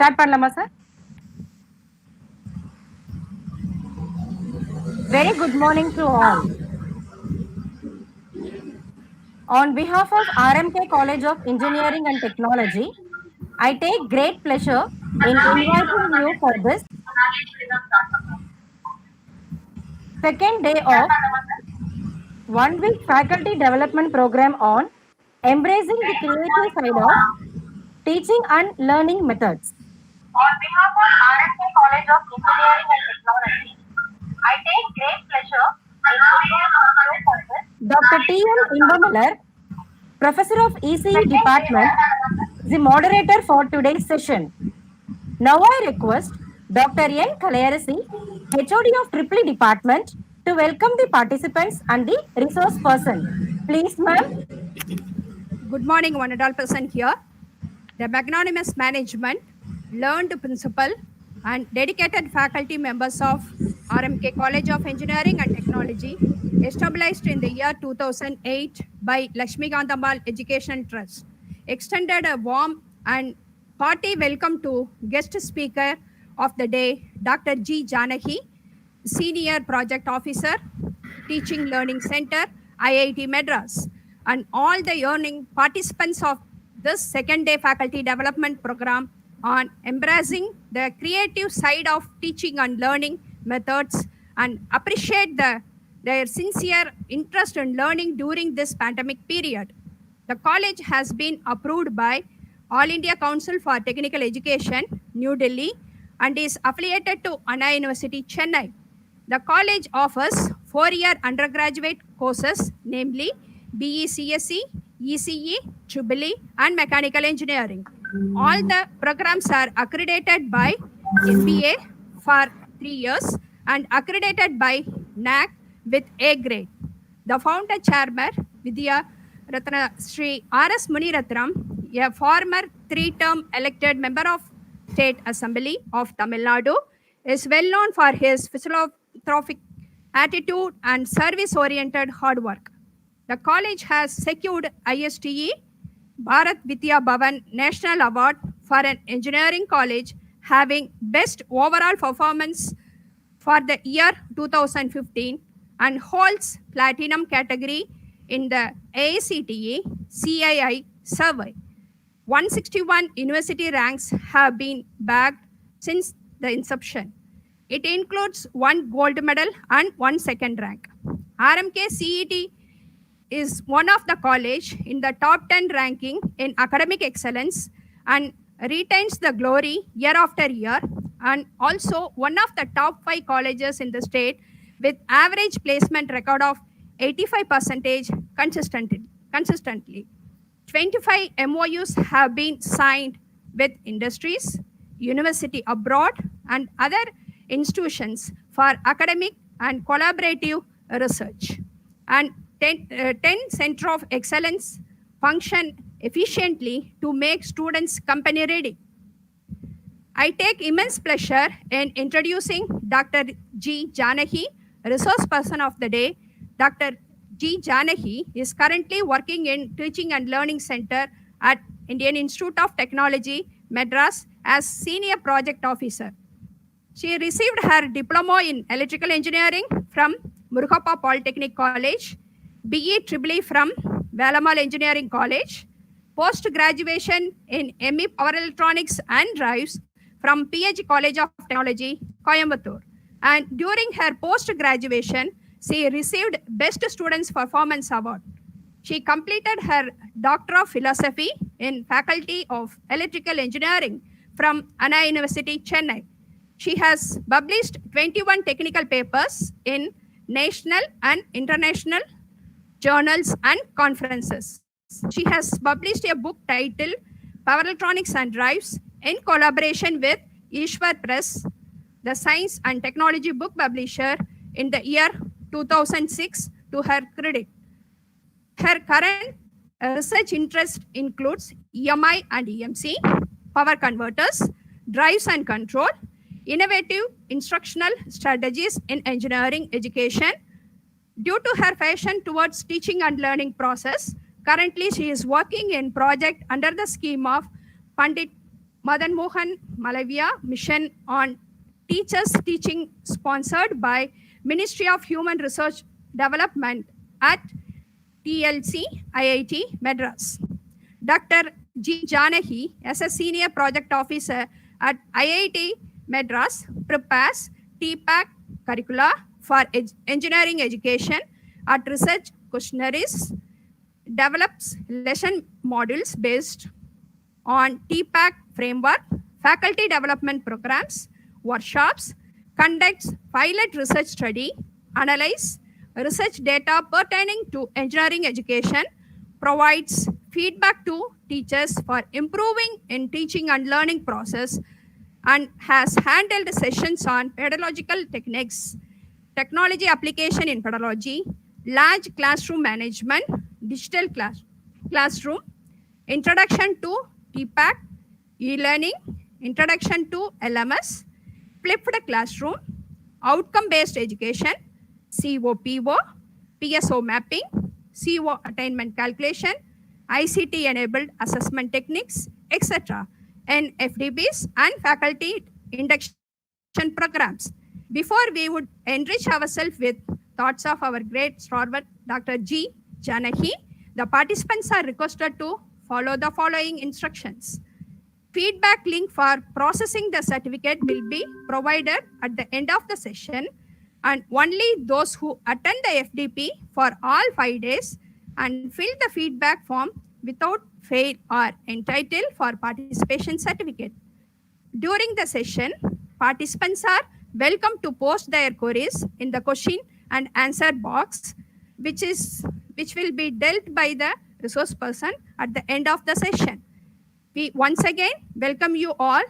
Start பண்ணலாமா sir? Very good morning to all. On behalf of RMK College of Engineering and Technology, I take great pleasure in inviting you for this second day of 1 week faculty development program on embracing the creative side of teaching and learning methods. On behalf of RMK College of Engineering and Technology, I take great pleasure in inviting you for this Dr. T.M. Imbamalar, Professor of ECE Department, is the moderator for today's session. Now I request Dr. N. Kalayarasi, HOD of EEE Department, to welcome the participants and the resource person. Please, ma'am. Good morning, one and all present here. The magnanimous management, learned principal, and dedicated faculty members of RMK College of Engineering and Technology, established in the year 2008 by Lakshmikanthammal Educational Trust, extended a warm and hearty welcome to guest speaker of the day, Dr. G. Janaki, Senior Project Officer, Teaching Learning Center, IIT Madras, and all the yearning participants of this second day faculty development program on embracing the creative side of teaching and learning methods, and appreciate their sincere interest in learning during this pandemic period. The college has been approved by All India Council for Technical Education, New Delhi, and is affiliated to Anna University, Chennai. The college offers 4-year undergraduate courses, namely BE CSE, ECE, EEE, and Mechanical Engineering. All the programs are accredited by MBA for 3 years and accredited by NAC with A grade. The founder chairman, Vidya Ratna Sri R.S. Muniratnam, a former 3-term elected member of State Assembly of Tamil Nadu, is well known for his philanthropic attitude and service-oriented hard work. The college has secured ISTE Bharat Vidya Bhavan National Award for an engineering college having best overall performance for the year 2015 and holds platinum category in the AICTE CII survey. 161 university ranks have been bagged since the inception. It includes 1 gold medal and 1 second rank. RMK CET is one of the college in the top 10 ranking in academic excellence and retains the glory year after year, and also one of the top 5 colleges in the state with average placement record of 85% consistently. 25 MOUs have been signed with industries, university abroad, and other institutions for academic and collaborative research. And 10 Center of Excellence function efficiently to make students company ready. I take immense pleasure in introducing Dr. G. Janaki, resource person of the day. Dr. G. Janaki is currently working in Teaching and Learning Center at Indian Institute of Technology, Madras, as Senior Project Officer. She received her diploma in Electrical Engineering from Murugappa Polytechnic College, BE EEE from Velamal Engineering College, post-graduation in ME Power Electronics and Drives from PH College of Technology, Coimbatore. And during her post-graduation, she received Best Students Performance Award. She completed her Doctor of Philosophy in Faculty of Electrical Engineering from Anna University, Chennai. She has published 21 technical papers in national and international journals and conferences. She has published a book titled Power Electronics and Drives in collaboration with Ishwar Press, the science and technology book publisher, in the year 2006 to her credit. Her current research interest includes EMI and EMC, power converters, drives and control, innovative instructional strategies in engineering education. Due to her passion towards teaching and learning process, currently she is working in project under the scheme of Pandit Madan Mohan Malavia mission on teachers teaching sponsored by Ministry of Human Research Development at TLC IIT Madras. Dr. G. Janahi, as a senior project officer at IIT Madras, prepares TPAC curricula for engineering education at research questionnaires, develops lesson modules based on TPAC framework, faculty development programs, workshops, conducts pilot research study, analyze research data pertaining to engineering education, provides feedback to teachers for improving in teaching and learning process, and has handled sessions on pedagogical techniques, technology application in pedagogy, large classroom management, digital classroom, introduction to TPAC, e-learning, introduction to LMS, flipped classroom, outcome-based education, COPO, PSO mapping, CO attainment calculation, ICT-enabled assessment techniques, etc., and FDBs and faculty induction programs. Before we would enrich ourselves with thoughts of our great stalwart Dr. G. Janahi, the participants are requested to follow the following instructions. Feedback link for processing the certificate will be provided at the end of the session, and only those who attend the FDP for all 5 days and fill the feedback form without fail are entitled for participation certificate. During the session, participants are welcome to post their queries in the question and answer box, which will be dealt by the resource person at the end of the session. We once again welcome you all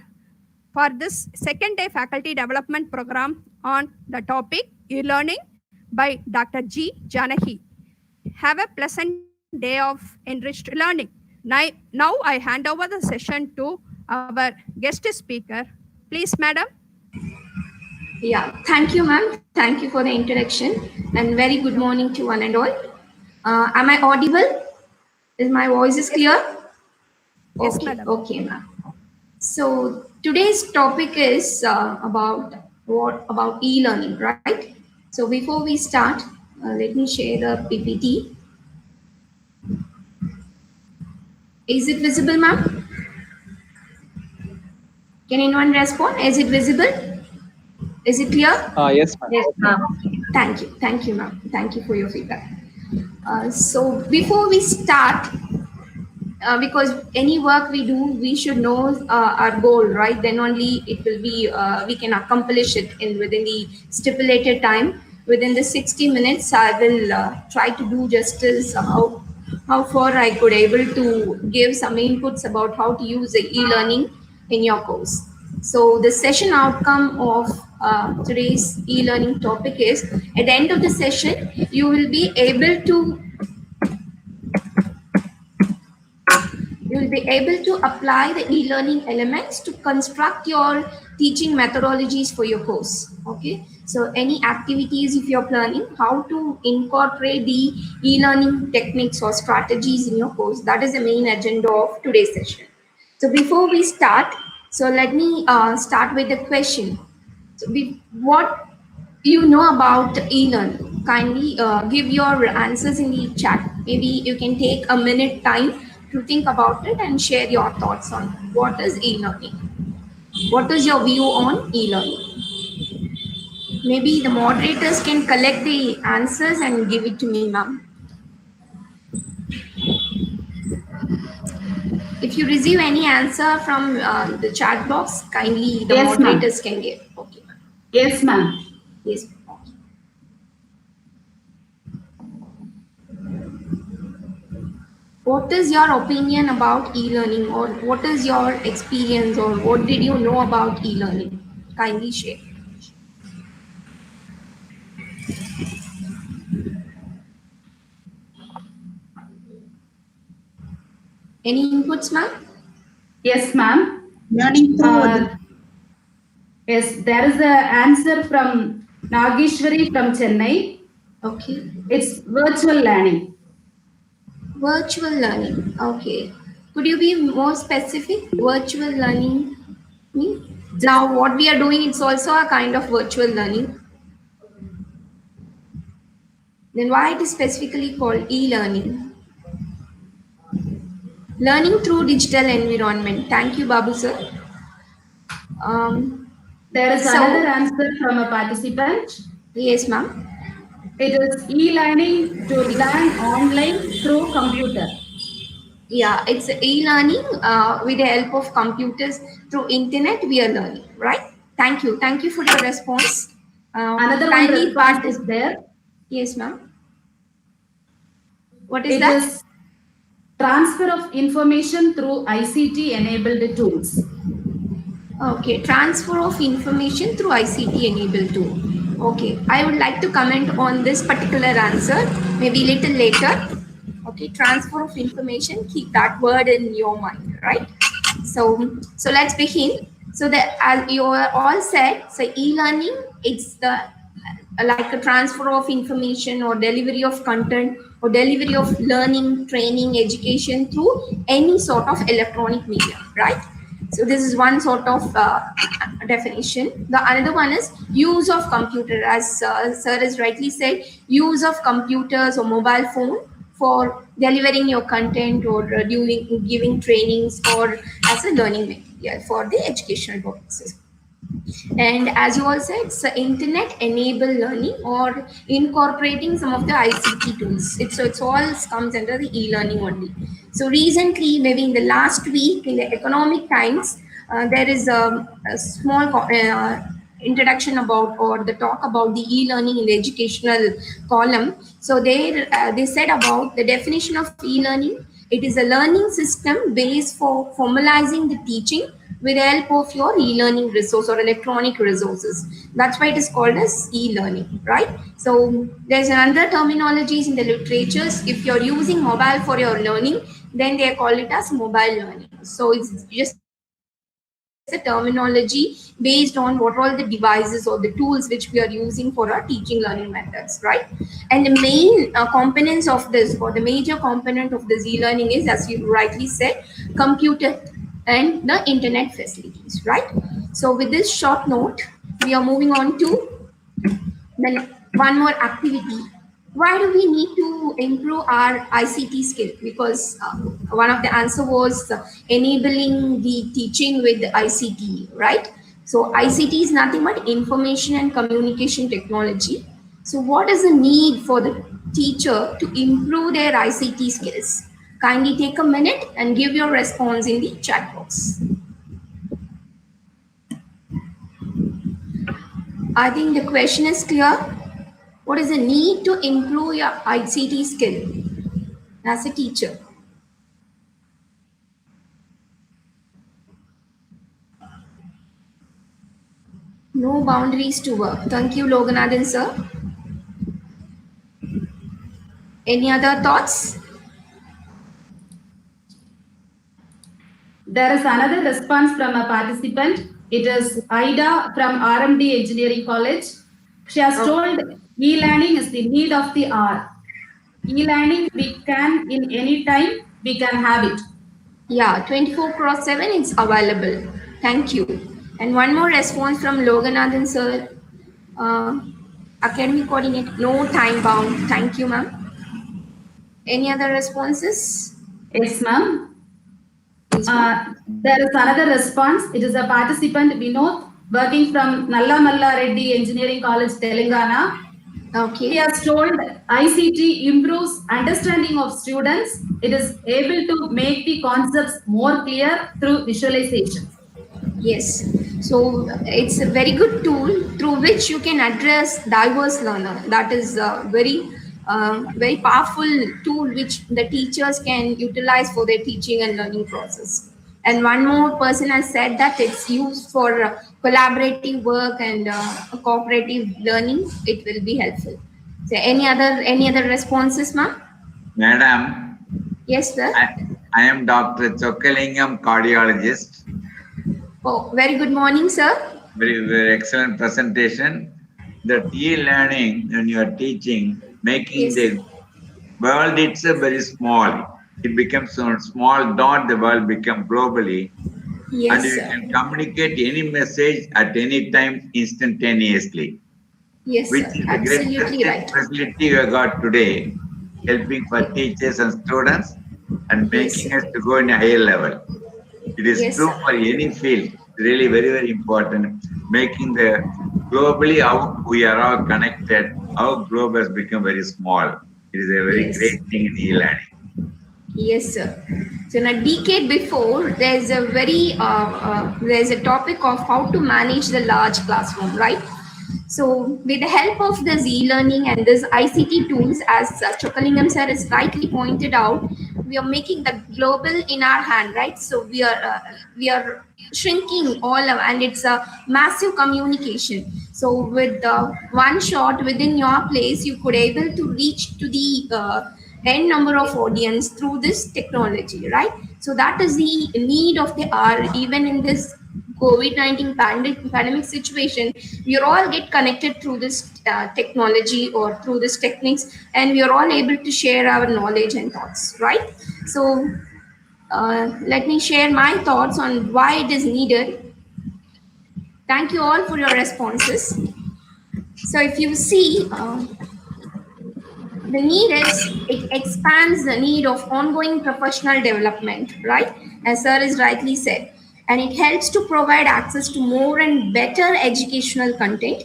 for this second day faculty development program on the topic e-learning by Dr. G. Janahi. Have a pleasant day of enriched learning. Now I hand over the session to our guest speaker. Please, madam. Yeah, thank you, ma'am. Thank you for the introduction and very good morning to one and all. Am I audible? Is my voice is clear? Yes, Okay, madam. okay, ma'am. So today's topic is about e-learning, right? So before we start, let me share the PPT. Is it visible, ma'am? Can anyone respond? Is it visible? Is it clear? Yes, ma'am. Yes, ma'am. Thank you, ma'am. Thank you for your feedback. So before we start, because any work we do, we should know our goal, right? Then only it will be we can accomplish it within the stipulated time. Within the 60 minutes, I will try to do justice how far I could able to give some inputs about how to use the e-learning in your course. So the session outcome of today's e-learning topic is, at the end of the session, you will be able to apply the e-learning elements to construct your teaching methodologies for your course. Okay, so any activities if you're planning, how to incorporate the e-learning techniques or strategies in your course, that is the main agenda of today's session. So before we start, so let me start with the question. So what you know about e-learning? Kindly give your answers in the chat. Maybe you can take a minute time to think about it and share your thoughts on what is e-learning. What is your view on e-learning? Maybe the moderators can collect the answers and give it to me, ma'am. If you receive any answer from the chat box, kindly the Yes, moderators can give. Okay, ma'am. Yes, ma'am. Yes. What is your opinion about e-learning, or what is your experience, or what did you know about e-learning? Kindly share. Any inputs, ma'am? Yes, ma'am. Learning through Yes, there is an answer from Nageshwari from Chennai. Okay. It's virtual learning. Virtual learning. Okay. Could you be more specific? Virtual learning mean? Now, what we are doing, it's also a kind of virtual learning. Then why it is specifically called e-learning? Learning through digital environment. Thank you, Babu sir. There is So- another answer from a participant. Yes, ma'am. It is e-learning to learn online through computer. Yeah, it's e-learning with the help of computers through internet. We are learning, right? Thank you. Thank you for your response. Another one kindly response is there. Yes, ma'am. What is It that? is transfer of information through ICT enabled tools. Okay, transfer of information through ICT enabled tool. Okay, I would like to comment on this particular answer maybe little later. Okay, transfer of information, keep that word in your mind, right? So let's begin. So that as you all said, so e-learning, it's the like a transfer of information or delivery of content or delivery of learning, training, education through any sort of electronic media, right? So this is one sort of definition. The another one is use of computer, as sir has rightly said, use of computers or mobile phone for delivering your content or doing giving trainings or as a learning material for the educational purposes. And as you all said, it's internet enabled learning or incorporating some of the ICT tools. It's all comes under the e-learning only. So recently, maybe in the last week, in the Economic Times, there is a small introduction about or the talk about the e-learning in the educational column. So they said about the definition of e-learning. It is a learning system based for formalizing the teaching with the help of your e-learning resource or electronic resources. That's why it is called as e-learning, right? So there's another terminologies in the literatures. If you're using mobile for your learning, then they call it as mobile learning. So it's just a terminology based on what all the devices or the tools which we are using for our teaching learning methods, right? And the main components of this, or the major component of this e-learning is, as you rightly said, computer and the internet facilities, right? So with this short note, we are moving on to then one more activity. Why do we need to improve our ICT skill? Because one of the answer was enabling the teaching with the ICT, right? So ICT is nothing but information and communication technology. So what is the need for the teacher to improve their ICT skills? Kindly take a minute and give your response in the chat box. I think the question is clear. What is the need to improve your ICT skill as a teacher? No boundaries to work. Thank you, Loganathan sir. Any other thoughts? There is another response from a participant. It is Ida from RMD Engineering College. She has told e-learning is the need of the hour. E-learning we can in any time we can have it. Yeah, 24/7 it's available. Thank you. And one more response from Loganathan sir. Academic coordinator, no time bound. Thank you, ma'am. Any other responses? Yes, ma'am. Yes, ma'am. There is another response. It is a participant Vinod working from Nallamalla Reddy Engineering College, Telangana. Okay. He has told ICT improves understanding of students. It is able to make the concepts more clear through visualization. Yes. So it's a very good tool through which you can address diverse learner. That is a very powerful tool which the teachers can utilize for their teaching and learning process. And one more person has said that it's used for collaborative work and cooperative learning. It will be helpful. So any other responses, ma'am? Madam, Yes, sir. I am Dr. Chokkalingam, cardiologist. Oh, very good morning, sir. Very excellent presentation. The e-learning when you are teaching, making Yes. the world itself very small. it becomes a small dot, the world becomes globally, and Yes, you sir. can communicate any message at any time instantaneously, Yes, which sir. is the greatest Absolutely right. facility we have got today, helping for teachers and students and Yes, making sir. us to go in a higher level. It is Yes, true sir. for any field, really very, very important, making the globally how we are all connected, our globe has become very small. It is a very Yes. great thing in e-learning. Yes, sir. So in a decade before, there's a topic of how to manage the large classroom, right? So with the help of this e-learning and this ICT tools, as Chokalingam sir has rightly pointed out, we are making the global in our hand, right? So we are shrinking and it's a massive communication. So with one shot within your place, you could able to reach to the n number of audience through this technology, right? So that is the need of the hour, even in this COVID-19 pandemic situation. We are all get connected through this technology or through this techniques, and we are all able to share our knowledge and thoughts, right? So let me share my thoughts on why it is needed. Thank you all for your responses. So if you see, the need is it expands the need of ongoing professional development, right? As sir is rightly said, and it helps to provide access to more and better educational content,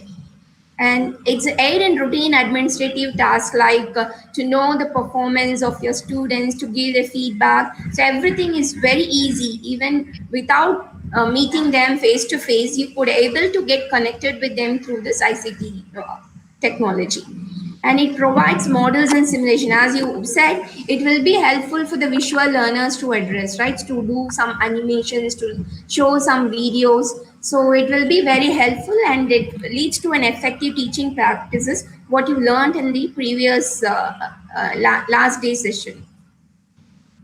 and it's aid in routine administrative tasks like to know the performance of your students, to give the feedback. So everything is very easy, even without meeting them face to face. You could able to get connected with them through this ICT technology, and it provides models and simulation. As you said, it will be helpful for the visual learners to address, right, to do some animations, to show some videos. So it will be very helpful, and it leads to an effective teaching practices what you learned in the previous last day session.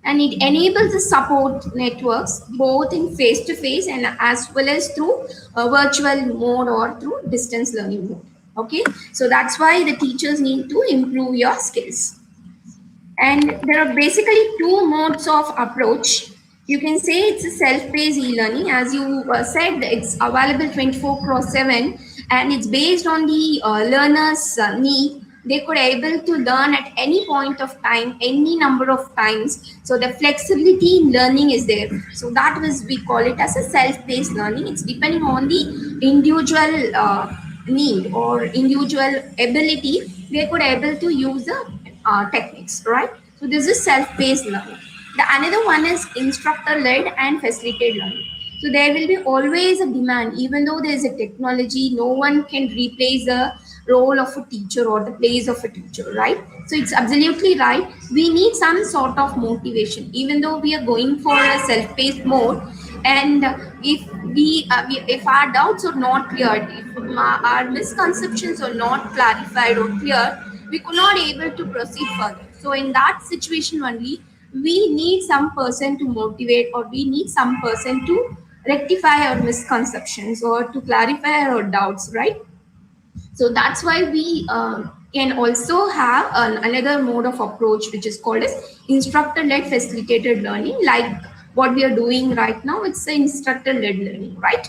And it enables the support networks both in face to face and as well as through virtual mode or through distance learning mode. Okay, so that's why the teachers need to improve your skills. And there are basically two modes of approach. You can say it's a self-paced e-learning. As you said, it's available 24/7, and it's based on the learner's need. They could able to learn at any point of time, any number of times. So the flexibility in learning is there. So that was, we call it as a self-paced learning. It's depending on the individual need or individual ability. They could able to use the techniques, right? So this is self-paced learning. The another one is instructor-led and facilitated learning. So there will be always a demand, even though there is a technology, no one can replace the role of a teacher or the place of a teacher, right? So it's absolutely right. We need some sort of motivation, even though we are going for a self-paced mode. And if our doubts are not cleared, if our misconceptions are not clarified or clear, we could not able to proceed further. So in that situation only, we need some person to motivate, or we need some person to rectify our misconceptions or to clarify our doubts, right? So that's why we can also have another mode of approach, which is called as instructor-led facilitated learning, like what we are doing right now. It's the instructor-led learning, right?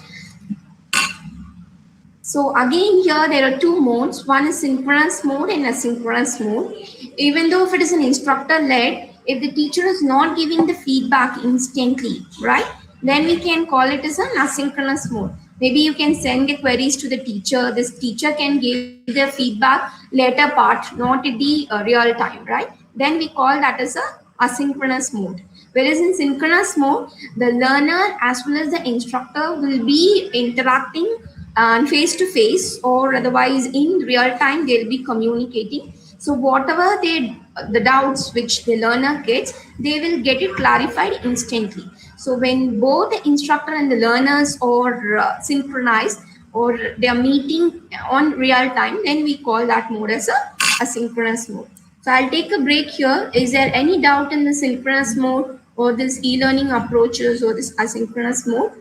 So again, here there are two modes. One is synchronous mode and asynchronous mode. Even though if it is an instructor-led, if the teacher is not giving the feedback instantly, right, then we can call it as an asynchronous mode. Maybe you can send the queries to the teacher. This teacher can give the feedback later part, not at the real time, right? Then we call that as a asynchronous mode. Whereas in synchronous mode, the learner as well as the instructor will be interacting and face to face, or otherwise in real time they'll be communicating. So whatever the doubts which the learner gets, they will get it clarified instantly. So when both the instructor and the learners are synchronized, or they are meeting on real time, then we call that mode as a asynchronous mode. So I'll take a break here. Is there any doubt in the synchronous mode or this e-learning approaches or this asynchronous mode?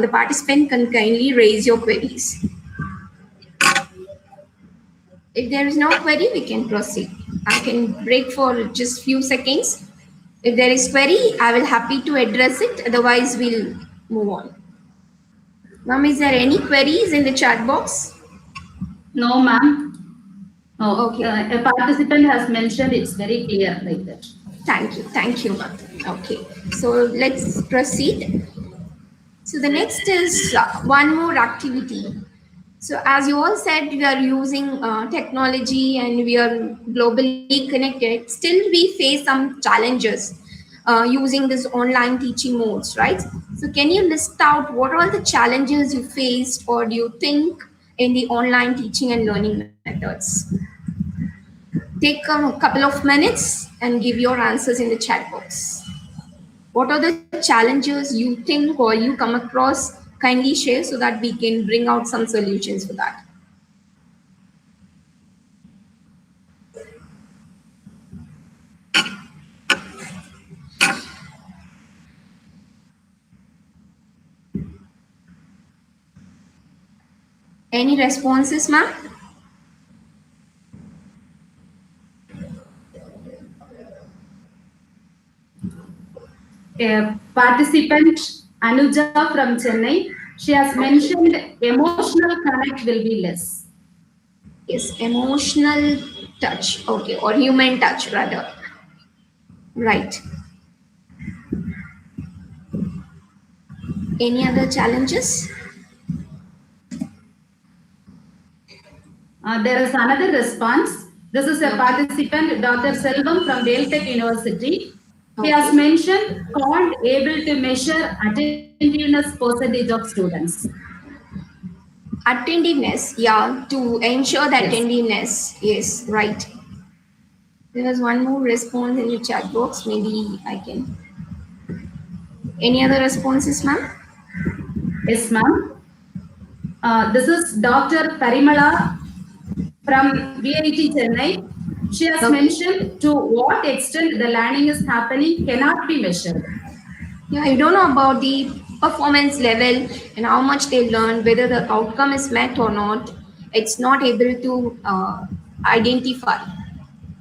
The participant can kindly raise your queries. If there is no query, we can proceed. I can break for just few seconds. If there is query, I will happy to address it. Otherwise, we'll move on. Ma'am, is there any queries in the chat box? No, ma'am. No. Okay. A participant has mentioned it's very clear like that. Thank you, ma'am. Okay, so let's proceed. So the next is one more activity. So as you all said, we are using technology and we are globally connected. Still, we face some challenges using this online teaching modes, right? So can you list out what are the challenges you faced or do you think in the online teaching and learning methods? Take a couple of minutes and give your answers in the chat box. What are the challenges you think or you come across? Kindly share so that we can bring out some solutions for that. Any responses, ma'am? A participant, Anuja from Chennai, she has mentioned emotional connect will be less. Yes, emotional touch. Okay, or human touch rather. Right. Any other challenges? There is another response. This is a participant, Dr. Selvam from Tech University. He has mentioned can't able to measure attentiveness percentage of students. Attentiveness, yeah, to ensure the attentiveness. Yes, right. There was one more response in the chat box. Maybe I can. Any other responses, ma'am? Yes, ma'am. This is Dr. Parimala from VIT Chennai. She has mentioned to what extent the learning is happening cannot be measured. Yeah, I don't know about the performance level and how much they learn, whether the outcome is met or not. It's not able to identify.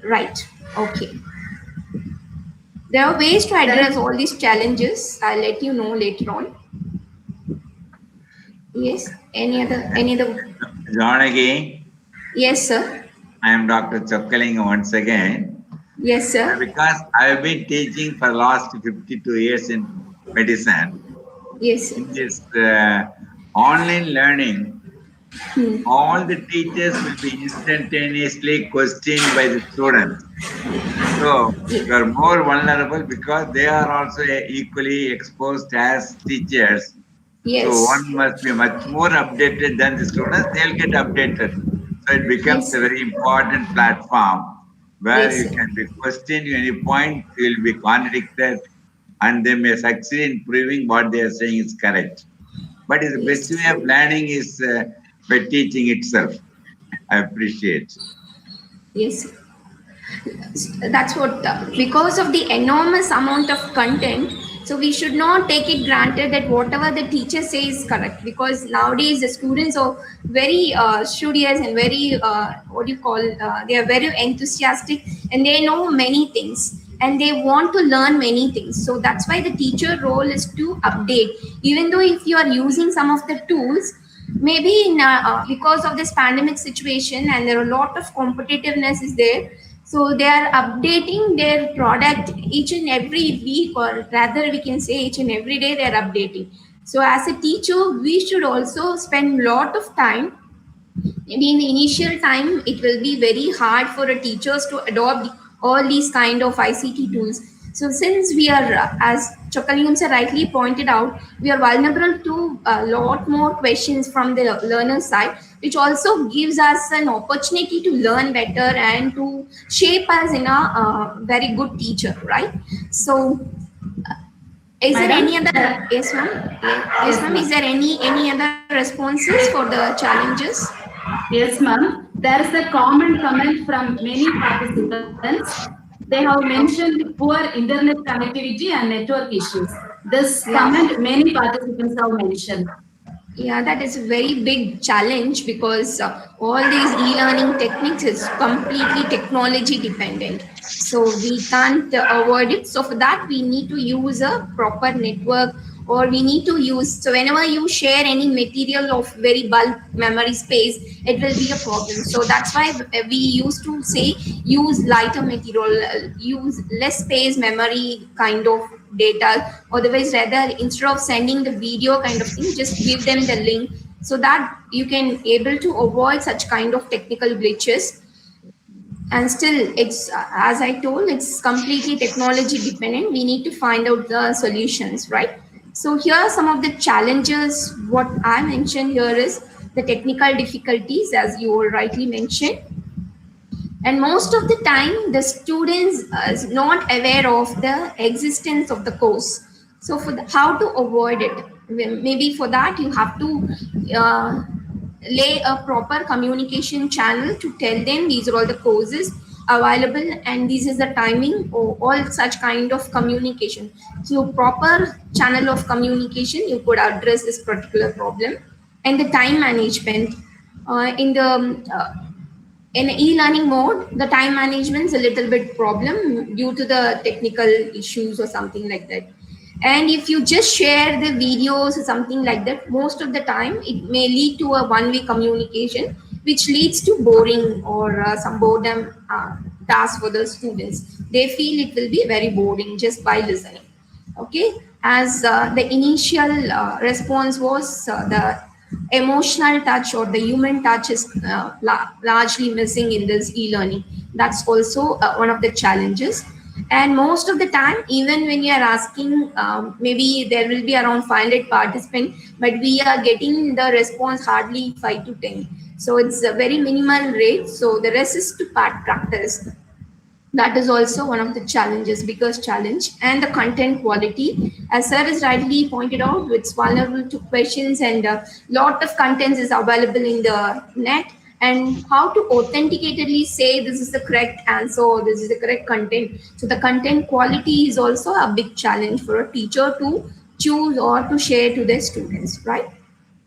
Right. Okay. There are ways to address all these challenges. I'll let you know later on. Yes. Any other? Janaki, Yes, sir. I am Dr. Chokkalinga once again. Yes, sir. Because I have been teaching for the last 52 years in medicine. Yes, sir. In this online learning, all the teachers will be instantaneously questioned by the students. So you are more vulnerable because they are also equally exposed as teachers. Yes. So one must be much more updated than the students. They'll get updated. So it becomes a very important platform where you can be questioned at any point, you will be contradicted, and they may succeed in proving what they are saying is correct. But the best way of learning is by teaching itself. I appreciate. Yes. That's what, because of the enormous amount of content, so we should not take it granted that whatever the teacher says is correct, because nowadays the students are very studious and very they are very enthusiastic and they know many things and they want to learn many things. So that's why the teacher role is to update, even though if you are using some of the tools, maybe in, because of this pandemic situation and there are a lot of competitiveness is there, so they are updating their product each and every week, or rather we can say each and every day they are updating. So as a teacher, we should also spend a lot of time. Maybe in the initial time, it will be very hard for the teachers to adopt all these kind of ICT tools. So since we are, as Chokkalingam sir rightly pointed out, we are vulnerable to a lot more questions from the learner side, which also gives us an opportunity to learn better and to shape us in a very good teacher, right? So is there any other, yes ma'am? Yes ma'am, is there any other responses for the challenges? Yes, ma'am. There is a common comment from many participants. They have mentioned poor internet connectivity and network issues. This comment many participants have mentioned. Yeah, that is a very big challenge because all these e-learning techniques is completely technology dependent. So we can't avoid it. So for that, we need to use a proper network, or we need to use, so whenever you share any material of very bulk memory space, it will be a problem. So that's why we used to say use lighter material, use less space memory kind of data. Otherwise, rather, instead of sending the video kind of thing, just give them the link, so that you can able to avoid such kind of technical glitches. And still, it's as I told, it's completely technology dependent. We need to find out the solutions, right? So here are some of the challenges. What I mentioned here is the technical difficulties, as you rightly mentioned. And most of the time the students is not aware of the existence of the course. So for how to avoid it, maybe for that you have to uh, lay a proper communication channel to tell them these are all the courses available and this is the timing, or all such kind of communication. So proper channel of communication, you could address this particular problem. And the time management, in the in e-learning mode, the time management is a little bit problem due to the technical issues or something like that. And if you just share the videos or something like that, most of the time it may lead to a one-way communication, which leads to boring or some boredom task for the students. They feel it will be very boring just by listening. Okay, as the initial response was the emotional touch or the human touch is largely missing in this e-learning. That's also one of the challenges. And most of the time, even when you are asking, maybe there will be around 500 participants, but we are getting the response hardly 5 to 10. So it's a very minimal rate. So the rest is to practice. That is also one of the challenges, biggest challenge. And the content quality, as sir has rightly pointed out, it's vulnerable to questions, and a lot of contents is available in the net. And how to authenticatedly say this is the correct answer or this is the correct content. So the content quality is also a big challenge for a teacher to choose or to share to their students, right?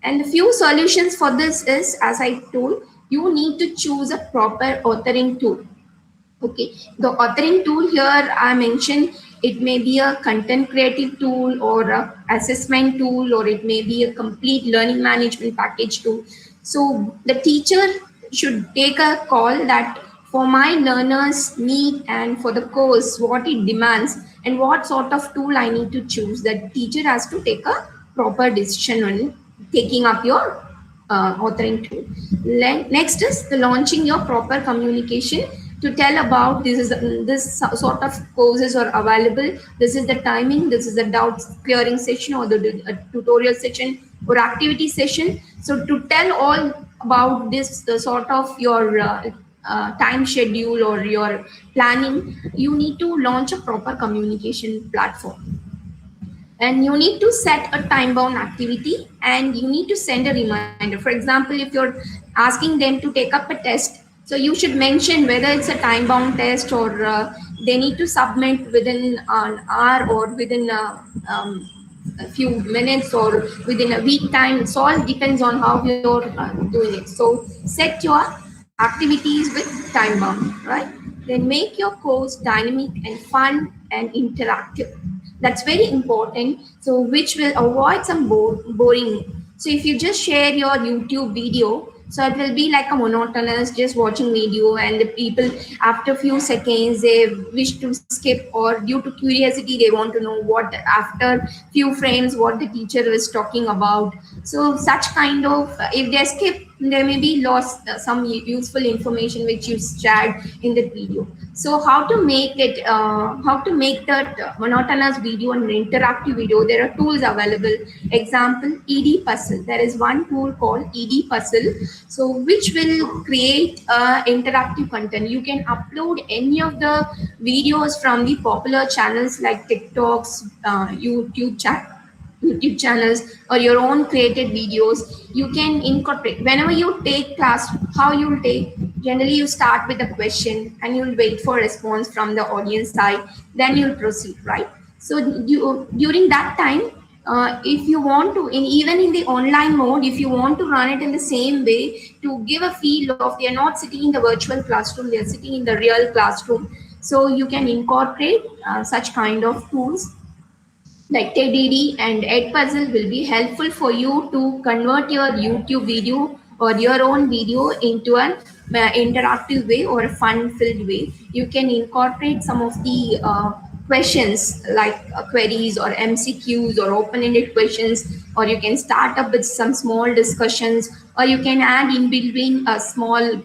And the few solutions for this is, as I told, you need to choose a proper authoring tool. Okay, the authoring tool here I mentioned, it may be a content creative tool or a assessment tool, or it may be a complete learning management package tool. So the teacher should take a call that for my learners need and for the course what it demands and what sort of tool I need to choose. That teacher has to take a proper decision on taking up your authoring tool. Next is the launching your proper communication to tell about this sort of courses are available. This is the timing. This is the doubt clearing session or the tutorial session or activity session. So to tell all about this sort of your time schedule or your planning, you need to launch a proper communication platform. And you need to set a time bound activity and you need to send a reminder. For example, if you're asking them to take up a test, so you should mention whether it's a time bound test or they need to submit within an hour or within a few minutes or within a week time. It all depends on how you're doing it. So set your activities with time bound, right? Then make your course dynamic and fun and interactive. That's very important. So which will avoid some boring. So if you just share your YouTube video, so it will be like a monotonous just watching video, and the people after a few seconds they wish to skip, or due to curiosity they want to know what after few frames what the teacher is talking about. So such kind of if they skip, there may be lost some useful information which you shared in the video. So how to make it how to make that monotonous video and interactive video, there are tools available. Example, Edpuzzle. There is one tool called Edpuzzle, so which will create interactive content. You can upload any of the videos from the popular channels like TikToks, YouTube channels, or your own created videos. You can incorporate whenever you take class. How you'll take, generally you start with a question and you'll wait for response from the audience side, then you'll proceed, right? So during that time if you want to, even in the online mode, if you want to run it in the same way to give a feel of they are not sitting in the virtual classroom, they are sitting in the real classroom. So you can incorporate such kind of tools like TEDD and Edpuzzle will be helpful for you to convert your YouTube video or your own video into an interactive way or a fun-filled way. You can incorporate some of the questions like queries or MCQs or open-ended questions, or you can start up with some small discussions, or you can add in between a small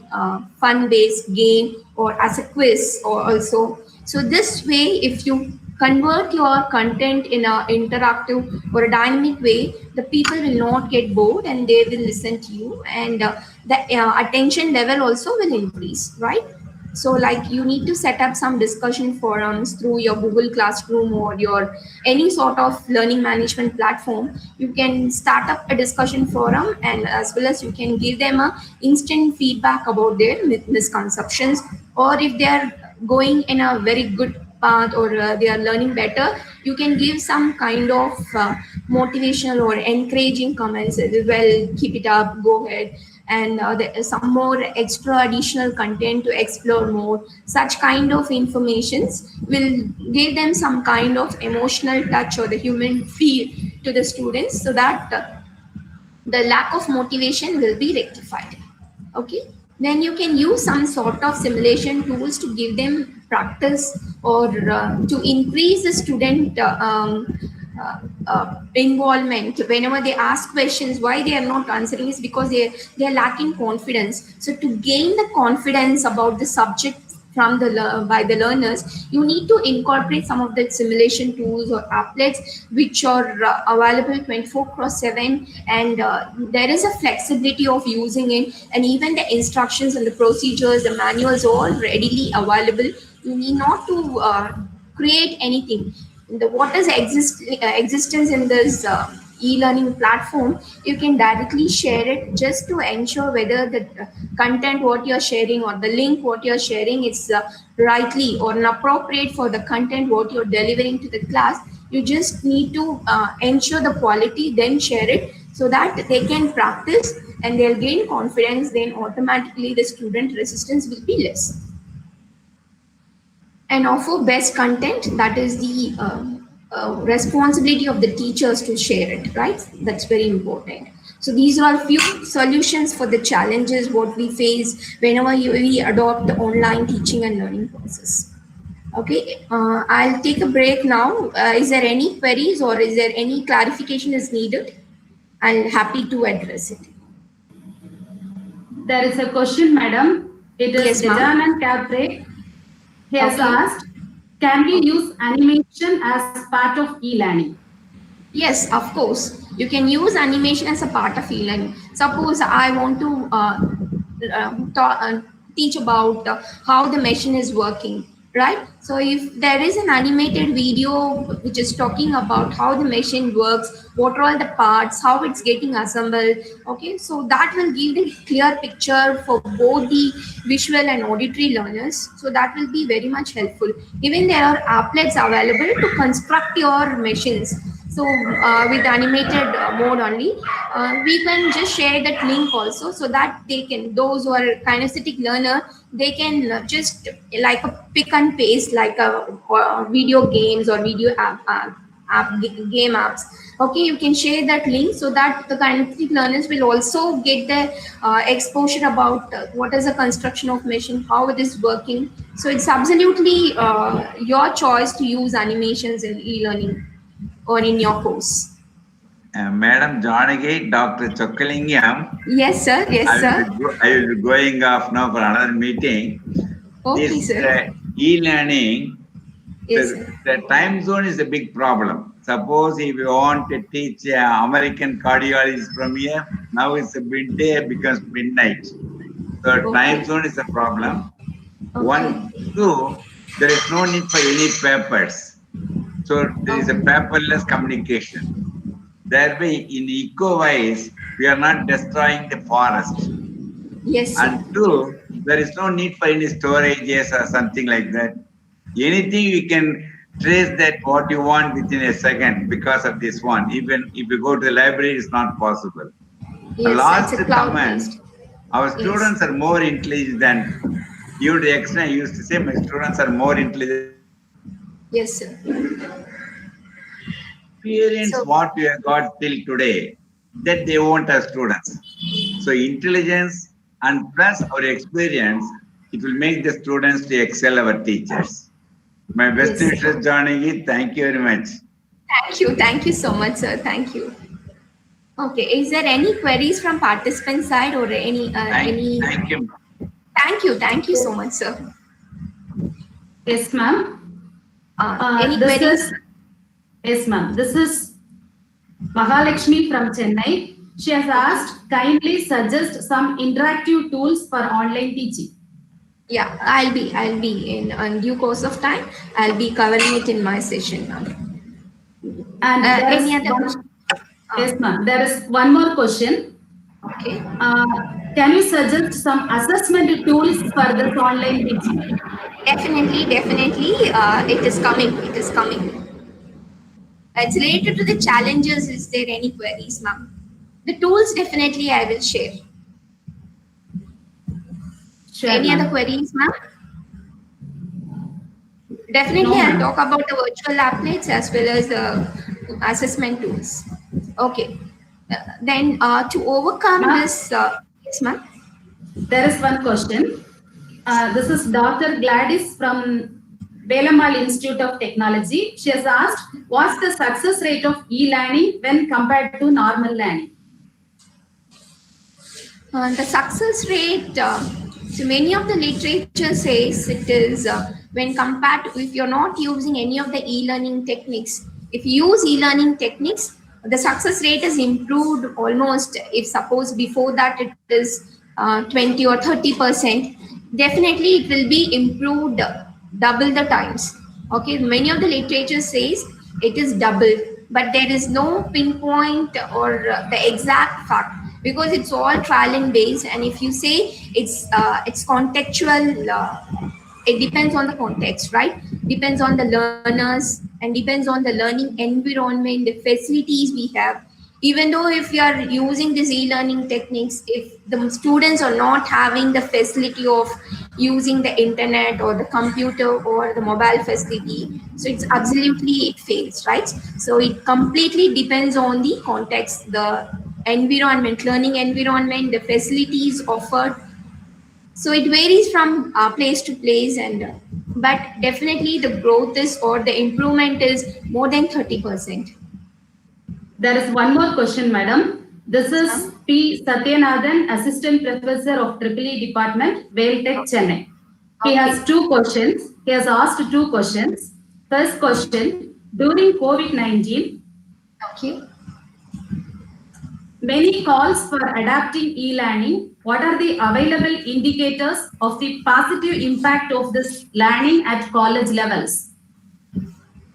fun-based game or as a quiz or also. So this way, if you convert your content in a interactive or a dynamic way, the people will not get bored and they will listen to you, and the attention level also will increase, right? So like you need to set up some discussion forums through your Google Classroom or your any sort of learning management platform. You can start up a discussion forum, and as well as you can give them a instant feedback about their misconceptions, or if they are going in a very good path or they are learning better, you can give some kind of motivational or encouraging comments as well. Keep it up, go ahead, and there is some more extra additional content to explore more. Such kind of informations will give them some kind of emotional touch or the human feel to the students, so that the lack of motivation will be rectified. Okay, then you can use some sort of simulation tools to give them practice, or to increase the student involvement. Whenever they ask questions, why they are not answering is because they are lacking confidence. So to gain the confidence about the subject from by the learners, you need to incorporate some of the simulation tools or applets which are available 24/7, and there is a flexibility of using it, and even the instructions and the procedures, the manuals are all readily available. You need not to create anything. What is existence in this e-learning platform, you can directly share it just to ensure whether the content what you're sharing or the link what you're sharing is rightly or appropriate for the content what you're delivering to the class. You just need to ensure the quality, then share it so that they can practice and they'll gain confidence. Then automatically the student resistance will be less. And offer best content, that is the responsibility of the teachers to share it, right? That's very important. So these are a few solutions for the challenges what we face whenever we adopt the online teaching and learning process. Okay, I'll take a break now. Is there any queries or is there any clarification is needed? I'm happy to address it. There is a question, madam. It is Yes, ma'am. Dejanand Capre. He has Okay. asked, can we use animation as part of e-learning? Yes, of course. You can use animation as a part of e-learning. Suppose I want to teach about how the machine is working, right? So if there is an animated video which is talking about how the machine works, what are all the parts, how it's getting assembled, okay, so that will give the clear picture for both the visual and auditory learners. So that will be very much helpful. Even there are applets available to construct your machines. So with animated mode only, we can just share that link also, so that they can, those who are kinesthetic learner, they can just like a pick and paste like a video games or video game apps. Okay, you can share that link so that the kinesthetic learners will also get the exposure about what is the construction of machine, how it is working. So it's absolutely your choice to use animations in e-learning or in your course. Madam Janagi, Dr. Chokkalingam. Yes, sir. Yes, sir. I will be going off now for another meeting. Okay, This sir. e-learning, Yes, the time zone is a big problem. Suppose if you want to teach American cardiology from here, now it's a midday, it becomes midnight. So Okay. time zone is a problem. Okay. 1, 2, there is no need for any papers. So there is a paperless communication. Thereby, in eco-wise, we are not destroying the forest. Yes, sir. And 2, there is no need for any storages or something like that. Anything we can trace that what you want within a second because of this one. Even if you go to the library, it's not possible. The Yes, last it's a comment, cloud-based. our Yes. students are more intelligent than you. The extent I used to say, my students are more intelligent. Yes, sir. Experience So- what we have got till today, that they won't have students. So intelligence and plus our experience, it will make the students to excel our teachers. My best Yes. wishes, Janagi. Thank you very much. Thank you so much, sir. Thank you. Okay, is there any queries from participant side or any? Thank you. Thank you so much, sir. Yes, ma'am. Any This queries? is, yes, ma'am. This is Mahalakshmi from Chennai. She has asked, kindly suggest some interactive tools for online teaching. Yeah, I'll be in due course of time. I'll be covering it in my session, ma'am. And there Any is other one- question? yes, ma'am. There is one more question. Okay. Can you suggest some assessment tools for this online teaching? Definitely. It is coming. It's related to the challenges. Is there any queries, ma'am? The tools definitely I will share. Sure, Any ma'am. other queries, ma'am? Definitely, No, I'll ma'am. talk about the virtual applets as well as the assessment tools. Okay. Then to overcome Ma'am? this, yes, ma'am. There is one question. This is Dr. Gladys from Belamal Institute of Technology. She has asked, what's the success rate of e-learning when compared to normal learning? The success rate, so many of the literature says it is when compared to, if you're not using any of the e-learning techniques, if you use e-learning techniques, the success rate is improved almost, if suppose before that it is 20 or 30%, definitely it will be improved double the times. Okay, many of the literature says it is double, but there is no pinpoint or the exact fact, because it's all trial and based, and if you say it's contextual, it depends on the context, right? Depends on the learners and depends on the learning environment, the facilities we have. Even though if you are using these e-learning techniques, if the students are not having the facility of using the internet or the computer or the mobile facility, so it's absolutely, it fails, right? So it completely depends on the context, the environment, learning environment, the facilities offered. So it varies from place to place, and but definitely the growth is, or the improvement is more than 30%. There is one more question, madam. This is P. Satyanathan, Assistant Professor of EEE Department, Vailtech, Chennai. He has two questions. He has asked two questions. First question, during COVID-19, Okay. many calls for adapting e-learning. What are the available indicators of the positive impact of this learning at college levels?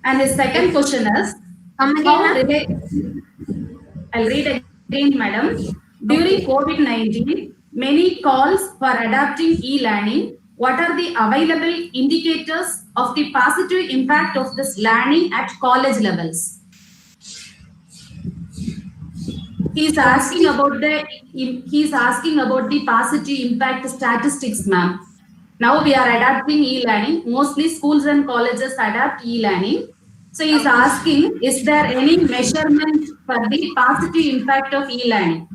And his second question is, Come how again, ma'am? I'll read again, madam. During COVID-19, many calls for adapting e-learning. What are the available indicators of the positive impact of this learning at college levels? He's asking about the positive impact statistics, ma'am. Now we are adapting e-learning. Mostly schools and colleges adapt e-learning. So he's asking, is there any measurement for the positive impact of e-learning?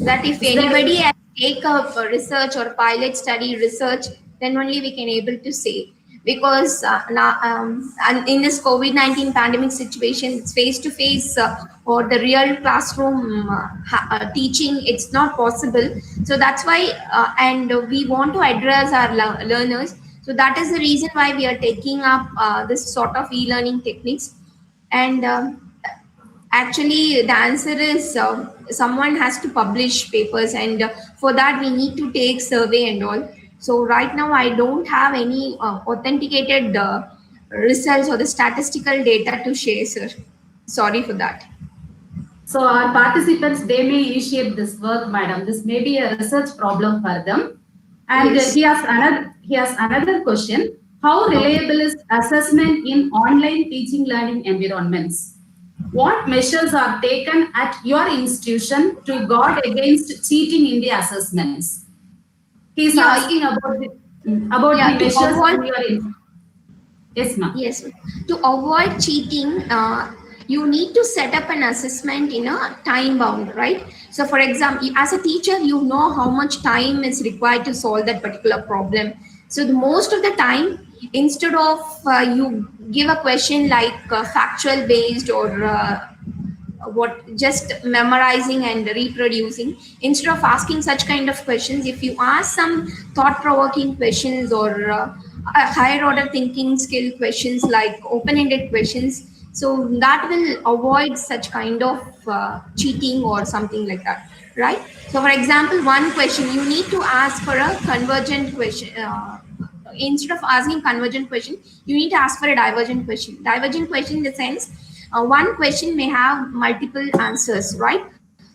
That if anybody has take up a research or pilot study research, then only we can able to say. Because now and in this COVID-19 pandemic situation, it's face-to-face or the real classroom teaching, it's not possible. So that's why, and we want to address our learners. So that is the reason why we are taking up this sort of e-learning techniques. And actually, the answer is someone has to publish papers, and for that we need to take survey and all. So right now I don't have any authenticated results or the statistical data to share, sir. Sorry for that. So our participants, they may initiate this work, madam. This may be a research problem for them. And Yes. he has another question. How reliable is assessment in online teaching learning environments? What measures are taken at your institution to guard against cheating in the assessments? He is Yeah, asking about yeah, the to measures avoid in your Yes, ma'am. Yes, to avoid cheating, you need to set up an assessment in a time bound, right? So, for example, as a teacher, you know how much time is required to solve that particular problem. So, the most of the time, instead of you give a question like factual based or what just memorizing and reproducing, instead of asking such kind of questions, if you ask some thought provoking questions or a higher order thinking skill questions like open ended questions, so that will avoid such kind of cheating or something like that, right? So for example, one question you need to ask for a convergent question, instead of asking convergent question, you need to ask for a divergent question. Divergent question in the sense, one question may have multiple answers, right?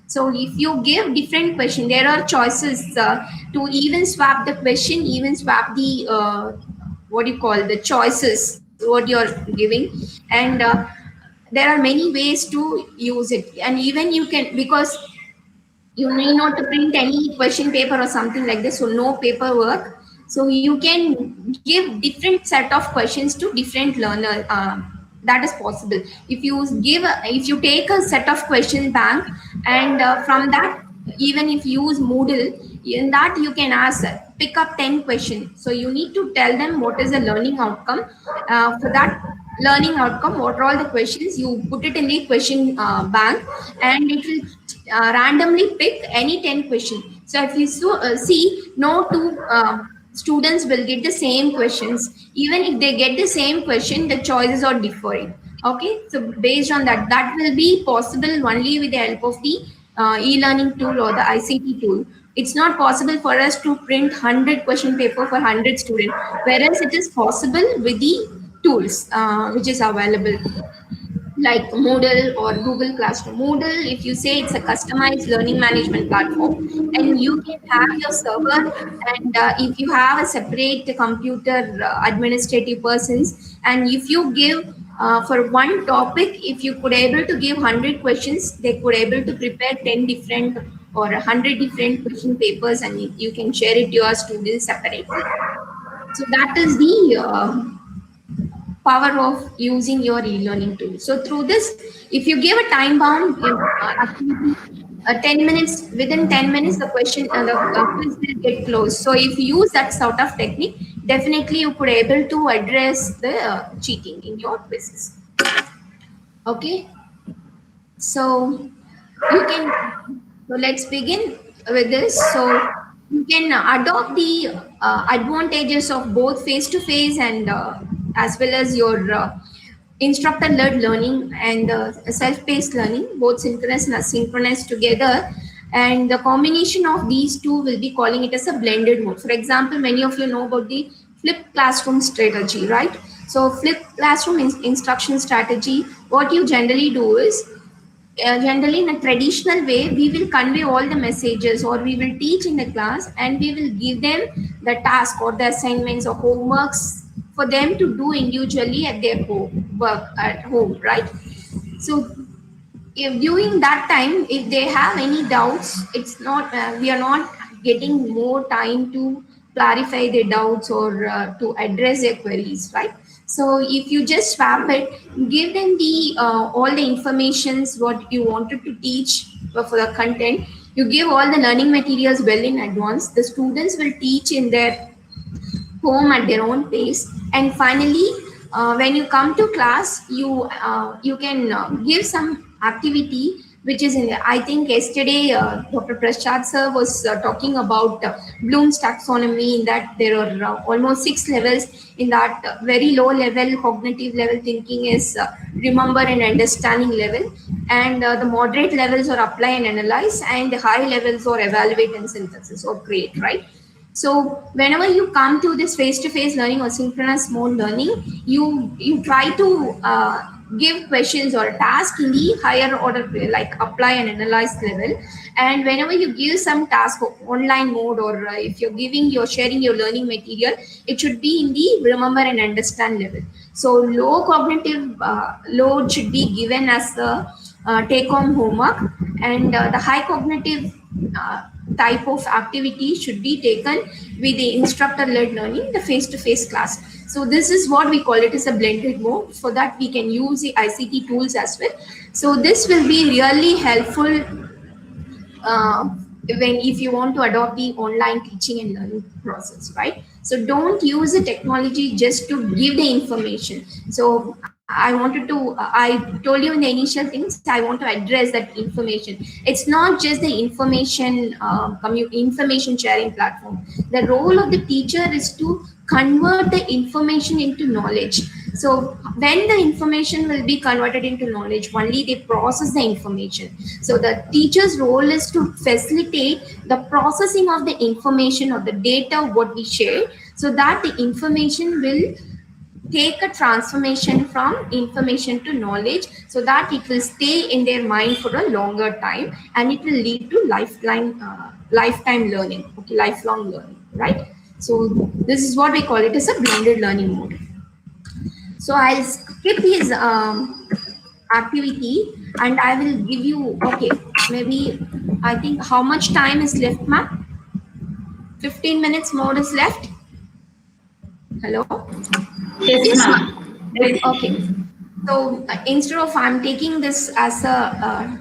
So if you give different question, there are choices to even swap the question, even swap the what do you call the choices what you're giving, and there are many ways to use it, and even you can, because you need not to print any question paper or something like this, so no paperwork, so you can give different set of questions to different learner, that is possible. If you if you take a set of question bank, and from that, even if you use Moodle, in that you can ask, pick up 10 questions, so you need to tell them what is the learning outcome, for that learning outcome, what are all the questions, you put it in the question bank, and it will randomly pick any 10 question. So if you see, no two students will get the same questions. Even if they get the same question, the choices are different. Okay, so based on that, that will be possible only with the help of the e-learning tool or the ICT tool. It's not possible for us to print 100 question paper for 100 students, whereas it is possible with the tools which is available like Moodle or Google Classroom. Moodle, if you say, it's a customized learning management platform, and you can have your server, and if you have a separate computer administrative persons, and if you give for one topic, if you could able to give 100 questions, they could able to prepare 10 different or 100 different question papers, and you can share it to your students separately. So that is the power of using your e-learning tool. So through this, if you give a time bound activity, 10 minutes, within 10 minutes, the question and the quiz will get closed. So if you use that sort of technique, definitely you could able to address the cheating in your quizzes. Okay. So you can, so let's begin with this. So you can adopt the advantages of both face-to-face and as well as your instructor-led learning and self-paced learning, both synchronous and asynchronous together. And the combination of these two will be calling it as a blended mode. For example, many of you know about the flipped classroom strategy, right? So flipped classroom instruction strategy, what you generally do is, generally in a traditional way, we will convey all the messages or we will teach in the class, and we will give them the task or the assignments or homeworks for them to do individually at their home, work at home, right? So if during that time, if they have any doubts, it's not, we are not getting more time to clarify their doubts or to address their queries, right? So if you just swap it, give them the all the informations what you wanted to teach for the content, you give all the learning materials well in advance, the students will teach in their home at their own pace, and finally when you come to class, you can give some activity which is in, I think yesterday Dr. Prashad sir was talking about Bloom's taxonomy, in that there are almost 6 levels. In that very low level cognitive level thinking is remember and understanding level, and the moderate levels are apply and analyze, and the high levels are evaluate and synthesis or create, right? So whenever you come to this face-to-face learning or synchronous mode learning, you try to give questions or task in the higher order, like apply and analyze level. And whenever you give some task online mode, or if you're sharing your learning material, it should be in the remember and understand level. So low cognitive load should be given as the take home homework, and the high cognitive type of activity should be taken with the instructor led learning, the face to face class. So this is what we call it as a blended mode. For that we can use the ICT tools as well. So this will be really helpful when if you want to adopt the online teaching and learning process, right? So don't use the technology just to give the information. So I told you in the initial things, I want to address that information. It's not just the information sharing platform. The role of the teacher is to convert the information into knowledge. So when the information will be converted into knowledge, only they process the information. So the teacher's role is to facilitate the processing of the information or the data what we share, so that the information will take a transformation from information to knowledge, so that it will stay in their mind for a longer time, and it will lead to lifetime learning, okay, lifelong learning, right? So this is what we call it as a blended learning mode. So I'll skip his activity and I will give you, okay, maybe I think how much time is left, ma'am? 15 minutes more is left. Hello? Yes, ma'am. Okay. So instead of I'm taking this as a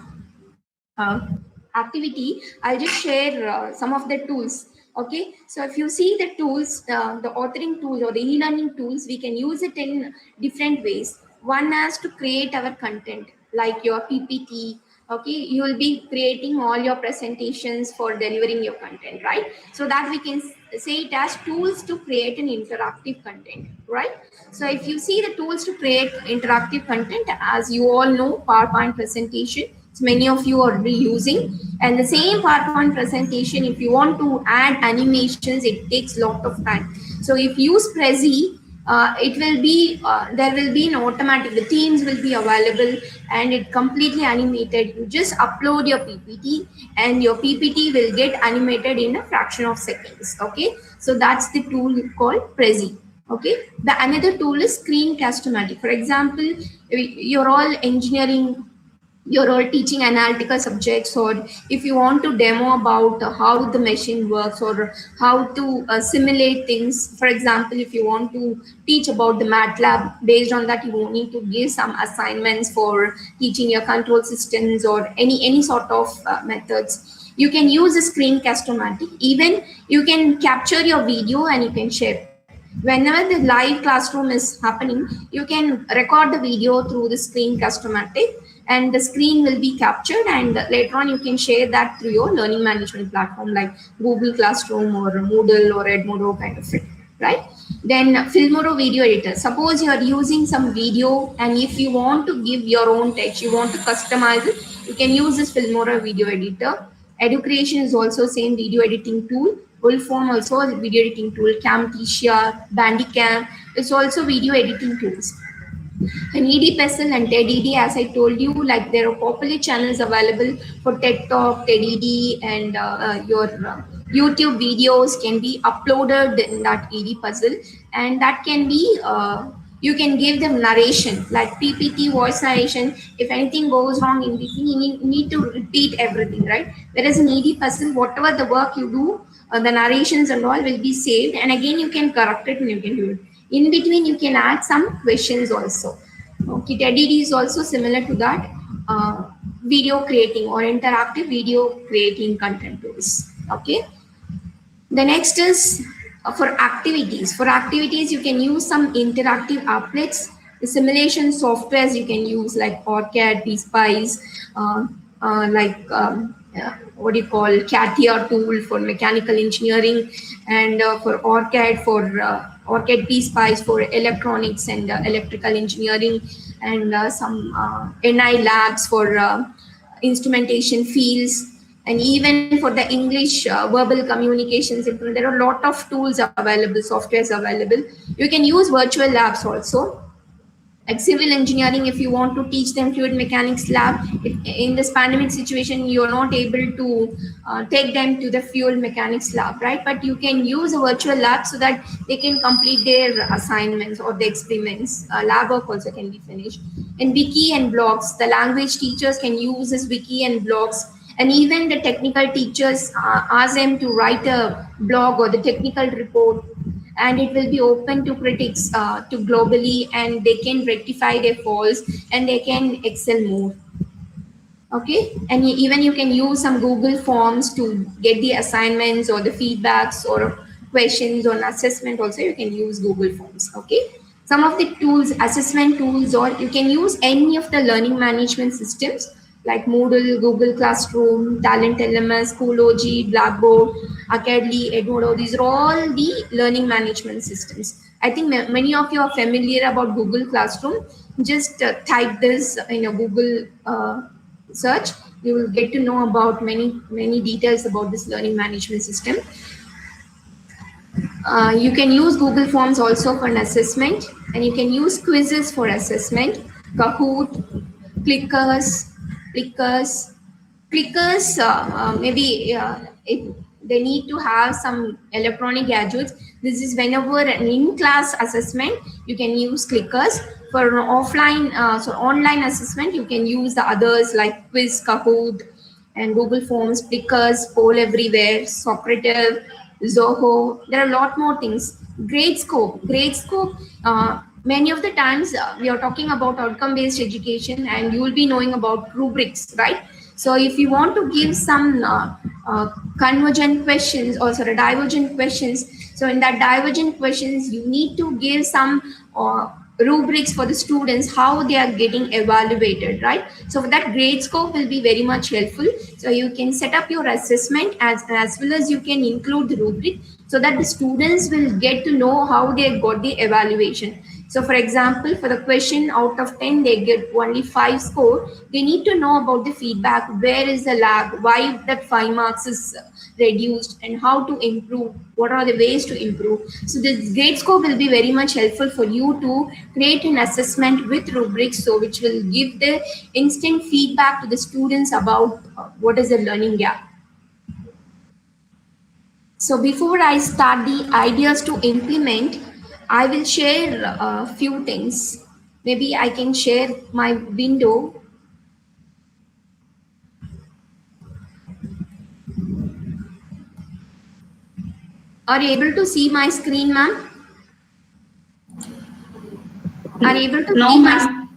activity, I'll just share some of the tools. Okay, so if you see the tools, the authoring tools or the e-learning tools, we can use it in different ways. One is to create our content, like your PPT. Okay, you will be creating all your presentations for delivering your content, right? So that we can say it as tools to create an interactive content, right? So if you see the tools to create interactive content, as you all know, PowerPoint presentation, so many of you are using, and the same PowerPoint presentation, if you want to add animations, it takes a lot of time. So if you use Prezi, it will be there will be an automatic, the themes will be available and it completely animated. You just upload your PPT and your PPT will get animated in a fraction of seconds. Okay, so that's the tool called Prezi. Okay, the another tool is Screencast-O-Matic. For example, you're all engineering, you're all teaching analytical subjects, or if you want to demo about how the machine works or how to simulate things. For example, if you want to teach about the MATLAB, based on that you need to give some assignments for teaching your control systems or any sort of methods. You can use a Screencast-O-Matic. Even you can capture your video and you can share. Whenever the live classroom is happening, you can record the video through the Screencast-O-Matic, and the screen will be captured, and later on you can share that through your learning management platform like Google Classroom or Moodle or Edmodo kind of thing, right? Then Filmora video editor. Suppose you are using some video and if you want to give your own text, you want to customize it, you can use this Filmora video editor. Education is also same video editing tool. Wolfram also a video editing tool. Camtasia, Bandicam is also video editing tools. And EdPestle and TED-Ed, as I told you, like there are popular channels available for TED Talk, TED-Ed, and your YouTube videos can be uploaded in that EdPestle, and that can be you can give them narration like PPT voice narration. If anything goes wrong in between, you need to repeat everything, right? Whereas in EdPestle, whatever the work you do, the narrations and all will be saved, and again you can correct it and you can do it. In between, you can add some questions also. Okay, TED-Ed is also similar to that, video creating or interactive video creating content tools. Okay. The next is for activities. For activities, you can use some interactive applets. The simulation softwares you can use like ORCAD, PSpice, what do you call CATIA tool for mechanical engineering, and for ORCAD for ORCAD PSpice for electronics and electrical engineering, and some NI labs for instrumentation fields, and even for the English verbal communications. There are a lot of tools available, softwares available. You can use virtual labs also. Like civil engineering, if you want to teach them fluid mechanics lab, in this pandemic situation, you're not able to take them to the fuel mechanics lab, right? But you can use a virtual lab so that they can complete their assignments or the experiments. Lab work also can be finished. And wiki and blogs, the language teachers can use this wiki and blogs, and even the technical teachers ask them to write a blog or the technical report, and it will be open to critics to globally, and they can rectify their faults and they can excel more. Okay, and even you can use some Google Forms to get the assignments or the feedbacks or questions on assessment. Also, you can use Google Forms. Okay, some of the tools, assessment tools, or you can use any of the learning management systems like Moodle, Google Classroom, Talent LMS, Schoology, Blackboard, Academy, Edmodo. These are all the learning management systems. I think many of you are familiar about Google Classroom. Just type this in a Google search. You will get to know about many details about this learning management system. You can use Google Forms also for an assessment, and you can use quizzes for assessment. Kahoot, Clickers. Maybe if they need to have some electronic gadgets. This is whenever an in-class assessment, you can use Clickers. For an offline, so online assessment, you can use the others like Quiz, Kahoot, and Google Forms, Clickers, Poll Everywhere, Socrative, Zoho. There are a lot more things. Gradescope. Many of the times we are talking about outcome-based education, and you will be knowing about rubrics, right? So if you want to give some convergent questions or sort of divergent questions, so in that divergent questions, you need to give some rubrics for the students, how they are getting evaluated, right? So for that, Gradescope will be very much helpful. So you can set up your assessment as well as you can include the rubric, so that the students will get to know how they got the evaluation. So for example, for the question out of 10, they get only 5 score. They need to know about the feedback. Where is the lag? Why that 5 marks is reduced, and how to improve? What are the ways to improve? So this Gradescope will be very much helpful for you to create an assessment with rubrics, so which will give the instant feedback to the students about what is the learning gap. So before I start the ideas to implement, I will share a few things. Maybe I can share my window. Are you able to see my screen, ma'am? Are you able to No, see my ma'am.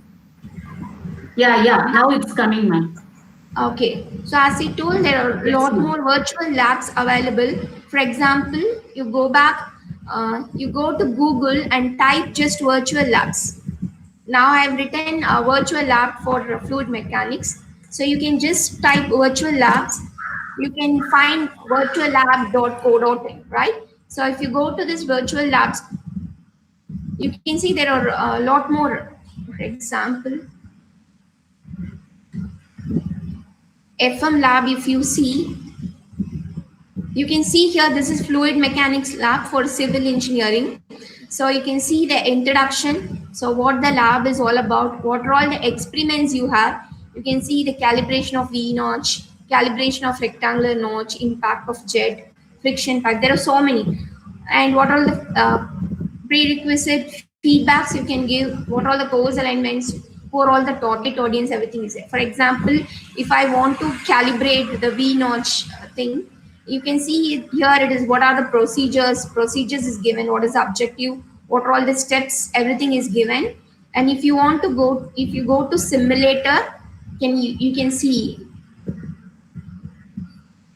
Yeah. Now it's coming, ma'am. Okay, so as I told, there are a lot more virtual labs available. For example, you go back, you go to Google and type just virtual labs. Now I have written a virtual lab for fluid mechanics. So you can just type virtual labs. You can find virtuallab.co.in, right? So if you go to this virtual labs, you can see there are a lot more. For example, FM lab, if you see, you can see here, this is fluid mechanics lab for civil engineering. So you can see the introduction. So what the lab is all about, what are all the experiments you have. You can see the calibration of V notch, calibration of rectangular notch, impact of jet, friction pack. There are so many. And what are the prerequisite feedbacks you can give, what are the course alignments, for all the target audience, everything is there. For example, if I want to calibrate the V notch thing, you can see here it is what are the procedures is given, what is the objective, what are all the steps, everything is given. And if you want to go, if you go to simulator, you can see.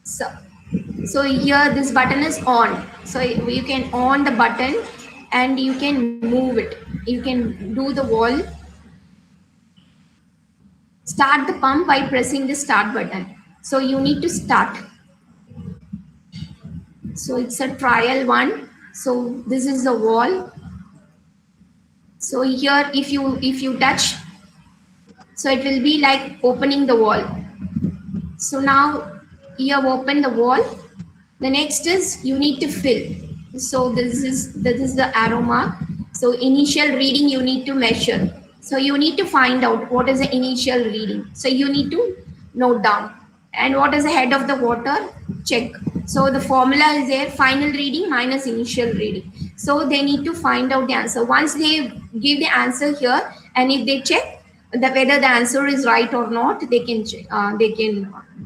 So here this button is on. So you can on the button and you can move it. You can do the wall. Start the pump by pressing the start button. So you need to start. So it's a trial one. So this is the wall. So here if you touch, so it will be like opening the wall. So now you have opened the wall. The next is you need to fill. So this is the arrow mark. So initial reading you need to measure. So you need to find out what is the initial reading. So you need to note down. And what is the head of the water? Check. So the formula is there, final reading minus initial reading. So they need to find out the answer. Once they give the answer here, and if they check whether the answer is right or not, they can check,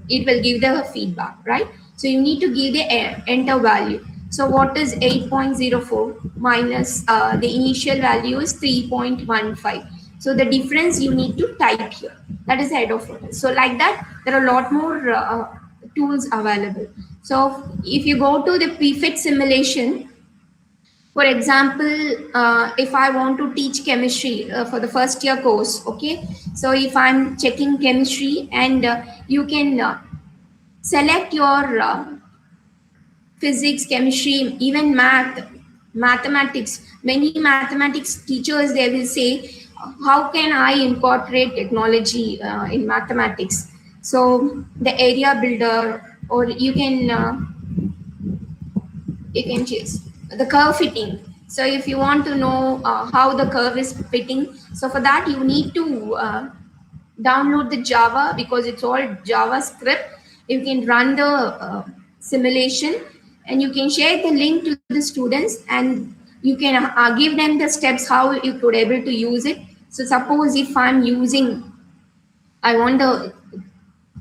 it will give the feedback, right? So you need to give the enter value. So what is 8.04 minus the initial value is 3.15. So the difference you need to type here. That is the head of it. So like that, there are a lot more tools available. So if you go to the prefix simulation, for example, if I want to teach chemistry for the first year course, okay. So if I'm checking chemistry, and you can select your physics, chemistry, even mathematics. Many mathematics teachers, they will say, how can I incorporate technology in mathematics? So the area builder, or you can choose the curve fitting. So if you want to know how the curve is fitting, so for that you need to download the Java, because it's all JavaScript. You can run the simulation, and you can share the link to the students, and you can give them the steps how you could able to use it. So suppose if I want the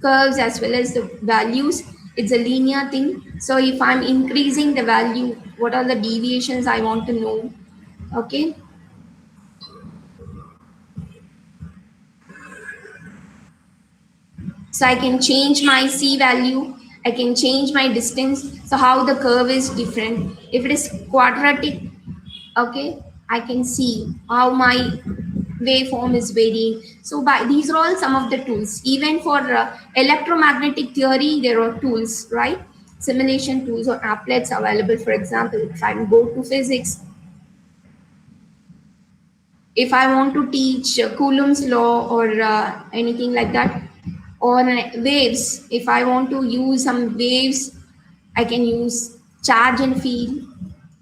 curves as well as the values, it's a linear thing. So if I'm increasing the value, what are the deviations I want to know? Okay. So I can change my C value, I can change my distance. So how the curve is different. If it is quadratic, okay, I can see how my waveform is varying. So these are all some of the tools. Even for electromagnetic theory, there are tools, right? Simulation tools or applets available. For example, if I go to physics, if I want to teach Coulomb's law or anything like that, or waves, if I want to use some waves, I can use charge and field.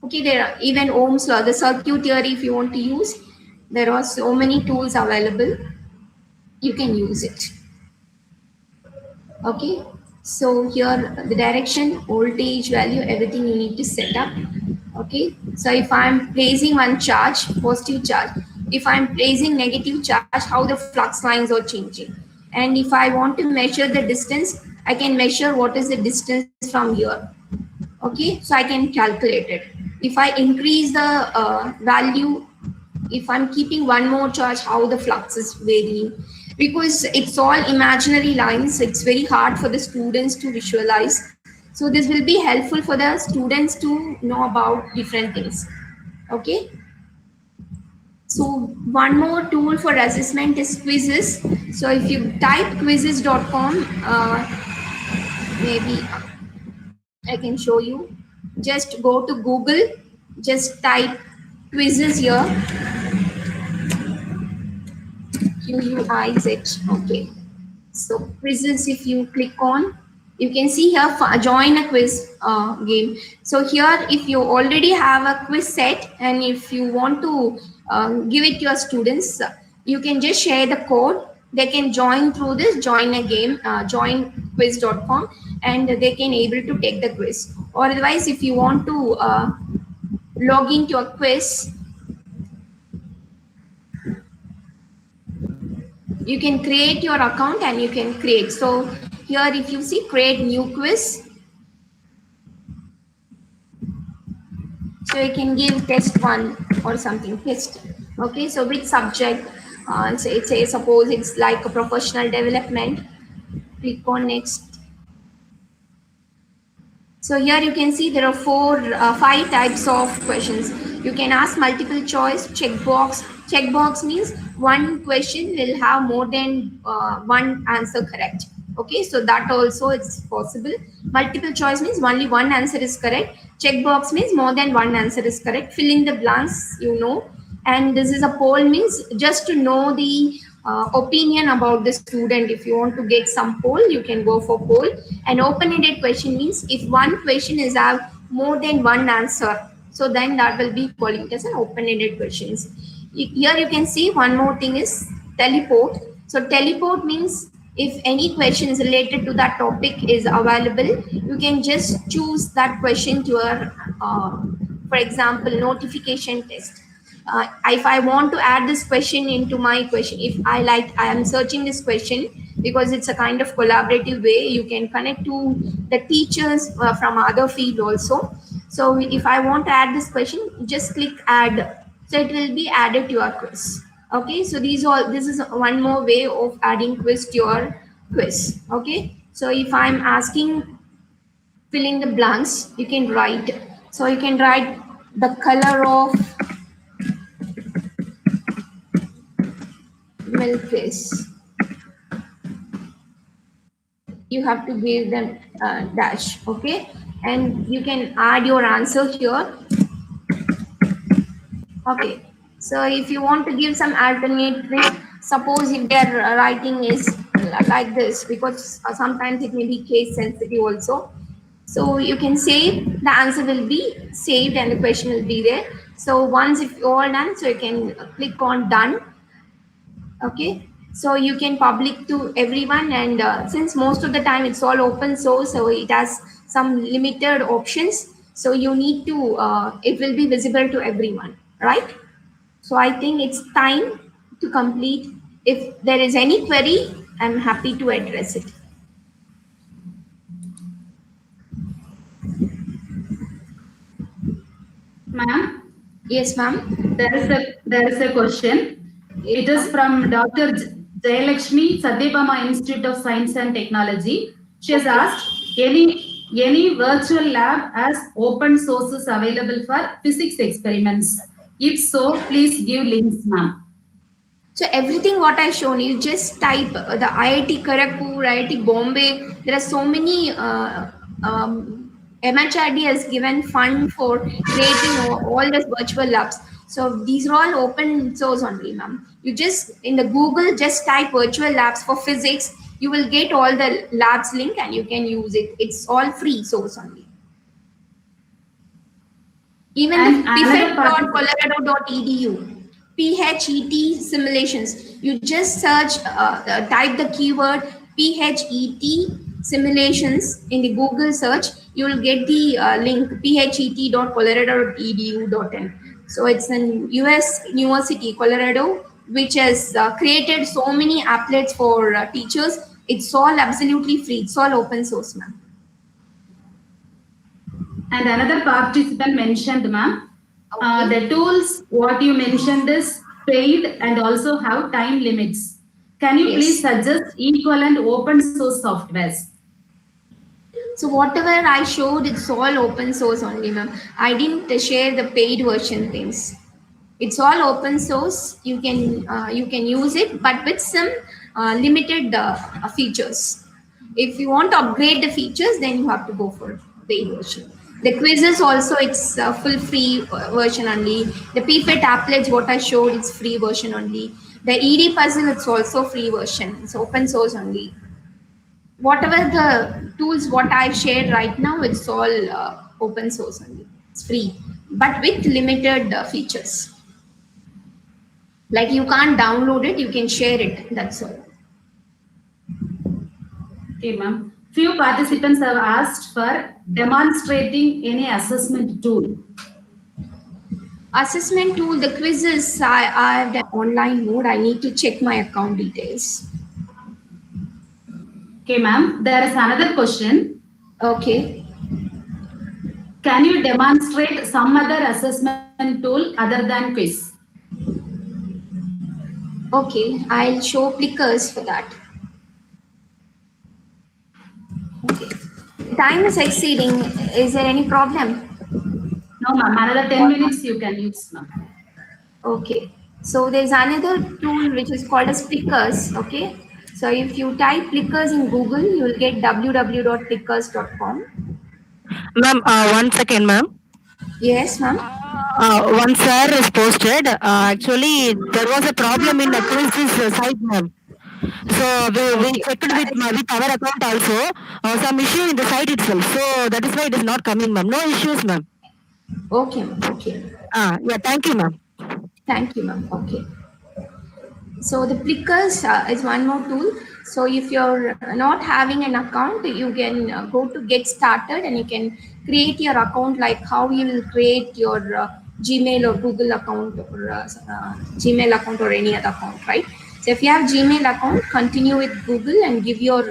Okay, there are even Ohm's law, the circuit theory, if you want to use, there are so many tools available. You can use it. Okay, so here the direction, voltage, value, everything you need to set up. Okay, so if I'm placing one charge, positive charge, if I'm placing negative charge, how the flux lines are changing. And if I want to measure the distance, I can measure what is the distance from here. Okay, so I can calculate it. If I increase the value, if I'm keeping one more charge, how the flux is varying. Because it's all imaginary lines, it's very hard for the students to visualize. So this will be helpful for the students to know about different things. Okay. So one more tool for assessment is quizzes. So if you type quizzes.com, maybe I can show you. Just go to Google, just type quizzes here. QUIZ. Okay. So quizzes, if you click on, you can see here join a quiz game. So here, if you already have a quiz set, and if you want to give it to your students, you can just share the code. They can join through this join a game, join quiz.com, and they can able to take the quiz. Or otherwise, if you want to log into a quiz, you can create your account and you can create. So here, if you see create new quiz, so you can give test 1 or something, test. Okay, so which subject? Say suppose it's like a professional development. Click on next. So here you can see there are 5 types of questions. You can ask multiple choice, checkbox. Checkbox means one question will have more than one answer correct. Okay, so that also is possible. Multiple choice means only one answer is correct. Checkbox means more than one answer is correct. Fill in the blanks, you know. And this is a poll, means just to know the opinion about the student. If you want to get some poll, you can go for poll. And open-ended question means if one question is have more than one answer, so then that will be calling as an open-ended questions. Here you can see one more thing is teleport. So teleport means if any questions related to that topic is available, you can just choose that question to your, for example, notification test. If I want to add this question into my question, if I am searching this question because it's a kind of collaborative way, you can connect to the teachers from other field also. So if I want to add this question, just click add. So it will be added to your quiz. Okay, so this is one more way of adding quiz to your quiz. Okay, so if I'm asking, filling the blanks, you can write. So you can write the color of milk is. You have to give them dash. Okay, and you can add your answer here. Okay, so if you want to give some alternative, suppose if their writing is like this, because sometimes it may be case sensitive also. So you can save, the answer will be saved and the question will be there. So once if you're all done, so you can click on done. Okay, so you can public to everyone, and since most of the time it's all open source, so it has some limited options. So you need to, it will be visible to everyone, right? So I think it's time to complete. If there is any query, I'm happy to address it. Ma'am, Yes, ma'am. there is a question. It is from Dr. Jayalakshmi, Satyabama Institute of Science and Technology. She has asked, any virtual lab has open sources available for physics experiments? If so, please give links, ma'am. So everything what I shown you, just type the IIT Kharagpur, IIT Bombay. There are so many. MHRD has given fund for creating all these virtual labs. So these are all open source only, ma'am. You just in the Google just type virtual labs for physics. You will get all the labs link and you can use it. It's all free source only. Even And the pfet.colorado.edu. PHET simulations. You just search, type the keyword PHET simulations in the Google search. You will get the link phet.colorado.edu.in. So it's an US University, Colorado, which has created so many applets for teachers. It's all absolutely free. It's all open source, ma'am. And another participant mentioned, ma'am, Okay. the tools what you mentioned is paid and also have time limits. Can you Yes. please suggest equivalent open source softwares? So whatever I showed, it's all open source only, ma'am. I didn't share the paid version things. It's all open source. You can use it, but with some limited features. If you want to upgrade the features, then you have to go for paid version. The quizzes also, it's full free version only. The PFET applets, what I showed, it's free version only. The ED puzzle, it's also free version. It's open source only. Whatever the tools what I've shared right now, it's all open source only. It's free, but with limited features. Like you can't download it, you can share it. That's all. Okay, ma'am. Few participants have asked for demonstrating any assessment tool. Assessment tool, the quizzes, I have the online mode. I need to check my account details. Okay, ma'am. There is another question. Okay. Can you demonstrate some other assessment tool other than quiz? Okay, I'll show clickers for that. Okay. Time is exceeding. Is there any problem? No, ma'am. Another 10 minutes you can use, ma'am. Okay. So there's another tool which is called as Plickers. Okay. So if you type Plickers in Google, you will get www.plickers.com. Ma'am, 1 second, ma'am. Yes, ma'am. One sir is posted. Actually, there was a problem in the quizz's site, ma'am. So we checked with our account also. Some issue in the site itself. So that is why it is not coming, ma'am. No issues, ma'am. Okay, ma'am. Okay. Yeah, thank you, ma'am. Thank you, ma'am. Okay. So the Plickers is one more tool. So if you're not having an account, you can go to Get Started and you can create your account like how you will create your Gmail or Google account or Gmail account or any other account, right? So if you have Gmail account, continue with Google and give your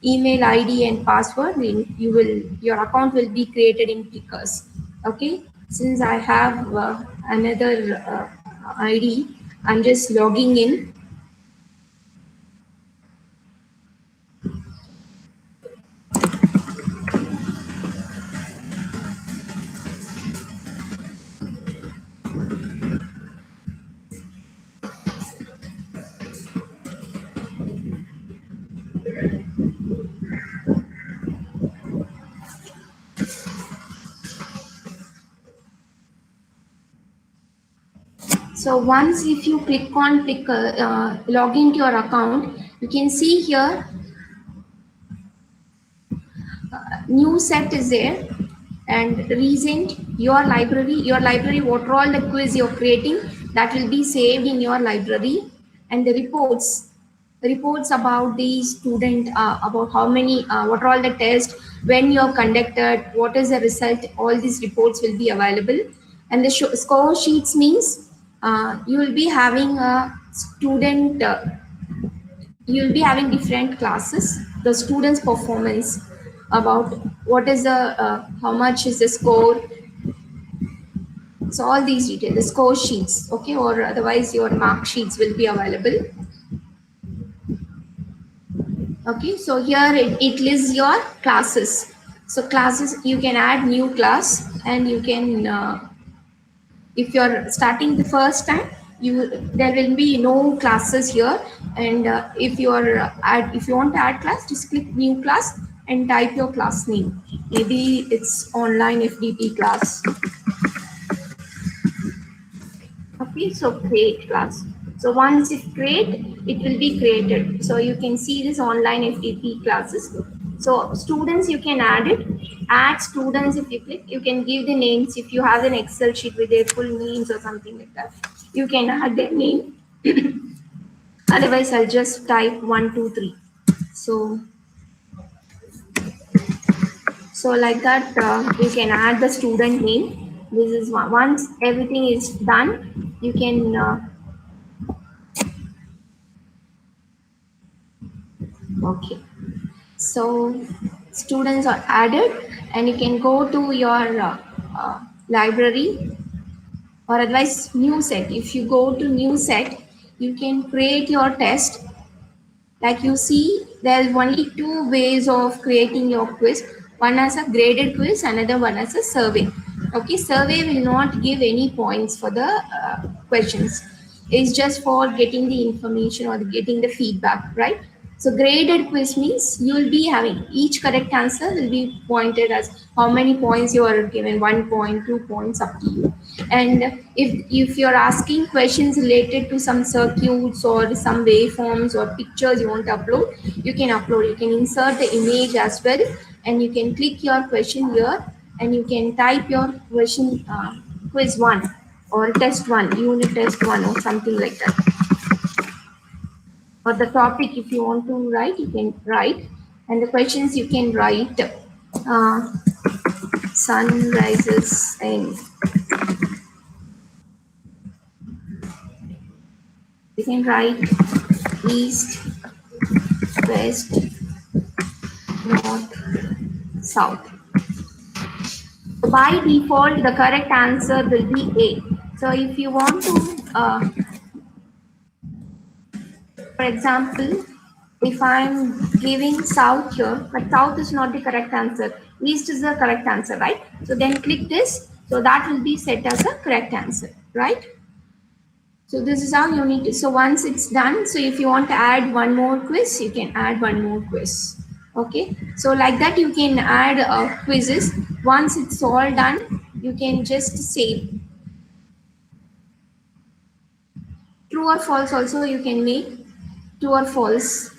email ID and password. Your account will be created in Plickers. Okay. Since I have another ID, I'm just logging in. So once if you click on log into your account, you can see here new set is there and recent your library what are all the quiz you're creating that will be saved in your library, and the reports about the student about how many what are all the tests, when you're conducted, what is the result, all these reports will be available. And the score sheets means you will be having a student you'll be having different classes, the students performance, about what is the how much is the score. So all these details, the score sheets, okay, or otherwise your mark sheets will be available. Okay, so here it lists your classes. So classes, you can add new class and you can if you're starting the first time, there will be no classes here, and if you want to add class, just click new class and type your class name. Maybe it's online FDP class. Okay, so create class. So once it create, it will be created. So you can see this online FDP classes. So students, you can add students. If you click, you can give the names. If you have an Excel sheet with their full names or something like that, you can add their name. Otherwise, I'll just type 1, 2, 3. So like that, you can add the student name. This is one. Once everything is done, you can okay. So students are added, and you can go to your library, or otherwise new set. If you go to new set, you can create your test. Like you see, there's only two ways of creating your quiz. One as a graded quiz, another one as a survey. Okay, survey will not give any points for the questions. It's just for getting the information or getting the feedback, right? So graded quiz means you will be having each correct answer will be pointed as how many points you are given, 1 point, 2 points, up to you. And if you're asking questions related to some circuits or some waveforms or pictures you want to upload, you can upload. You can insert the image as well, and you can click your question here, and you can type your question quiz 1 or test 1, unit test 1 or something like that. Or the topic, if you want to write, you can write, and the questions you can write sun rises and you can write east, west, north, south. So by default, the correct answer will be A. So if you want to, for example, if I'm giving south here, but south is not the correct answer, east is the correct answer, right? So then click this, so that will be set as a correct answer, right? So this is how you need to. So once it's done, so if you want to add one more quiz, you can add one more quiz. Okay, so like that you can add quizzes. Once it's all done, you can just save. True or false also you can make. True or false.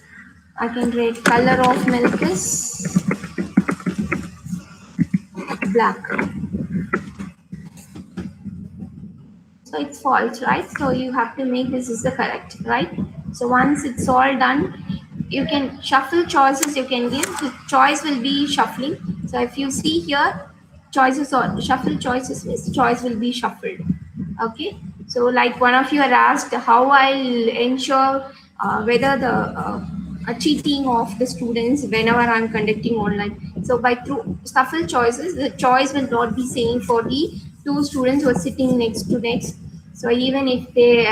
I can write color of milk is black. So it's false, right? So you have to make this is the correct, right? So once it's all done, you can shuffle choices you can give. The choice will be shuffling. So if you see here, choices or shuffle choices means choice will be shuffled. Okay. So like one of you had asked how I'll ensure whether the cheating of the students whenever I'm conducting online. So by through shuffle choices, the choice will not be same for the two students who are sitting next to next. So even if they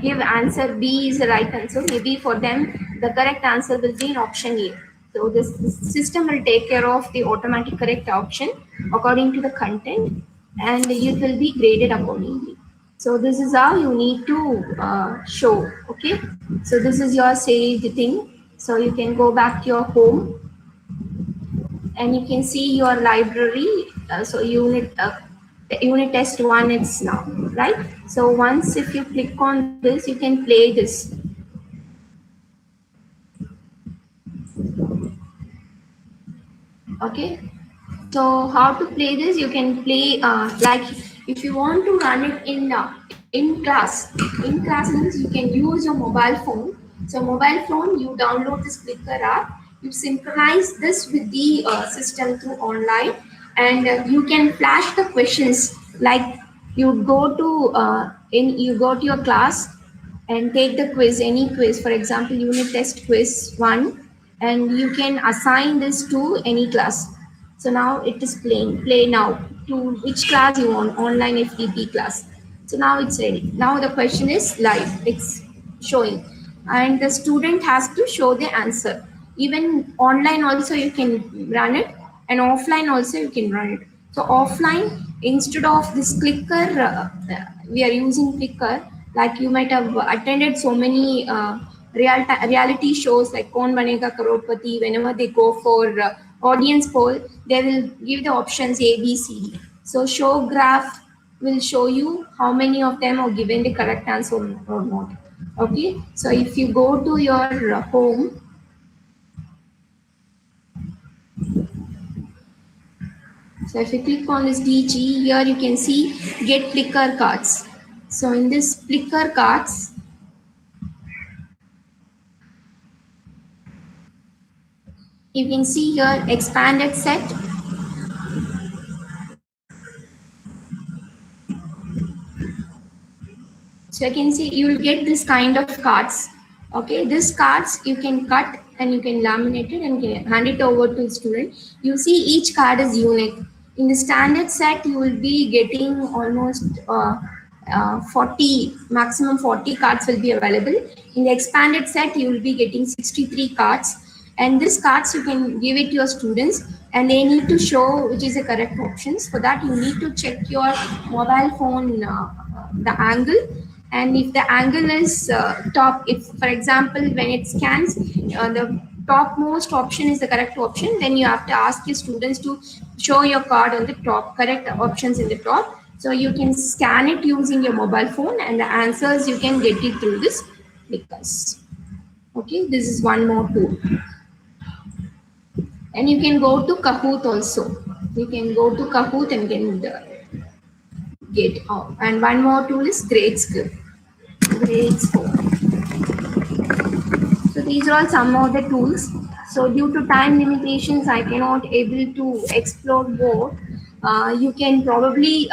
give answer B is the right answer, maybe for them the correct answer will be in option A. So this system will take care of the automatic correct option according to the content, and it will be graded accordingly. So this is how you need to show. Okay. So this is your saved thing. So you can go back to your home and you can see your library. So unit test 1 it's now, right? So once if you click on this, you can play this. Okay. So how to play this? You can play like if you want to run it in class. In class means you can use your mobile phone. So mobile phone, you download this Clicker app. You synchronize this with the system through online, and you can flash the questions. Like you go to you go to your class and take the quiz, any quiz. For example, unit test quiz 1, and you can assign this to any class. So now it is playing. Play now to which class you want, online FTP class. So now it's ready. Now the question is live. It's showing, and the student has to show the answer. Even online also you can run it, and offline also you can run it. So offline, instead of this Clicker, we are using Clicker. Like you might have attended so many reality shows like Kaun Banega Crorepati. Whenever they go for audience poll, they will give the options A, B, C, D. So show graph will show you how many of them are given the correct answer or not. Okay. So if you go to your home, so if you click on this DG, here you can see get Clicker cards. So in this Clicker cards, you can see here expanded set. So you can see you will get this kind of cards. Okay, these cards you can cut and you can laminate it and can hand it over to the student. You see each card is unique. In the standard set, you will be getting almost 40, maximum 40 cards will be available. In the expanded set, you will be getting 63 cards. And these cards you can give it to your students and they need to show which is the correct options. For that, you need to check your mobile phone, the angle. And if the angle is top, if for example, when it scans, the topmost option is the correct option, then you have to ask your students to show your card on the top, correct options in the top. So you can scan it using your mobile phone and the answers you can get it through this Clickers. Okay, this is one more tool. And you can go to Kahoot also. You can go to Kahoot and get out. And one more tool is Gradescope. So these are all some of the tools. So due to time limitations, I cannot able to explore more. You can probably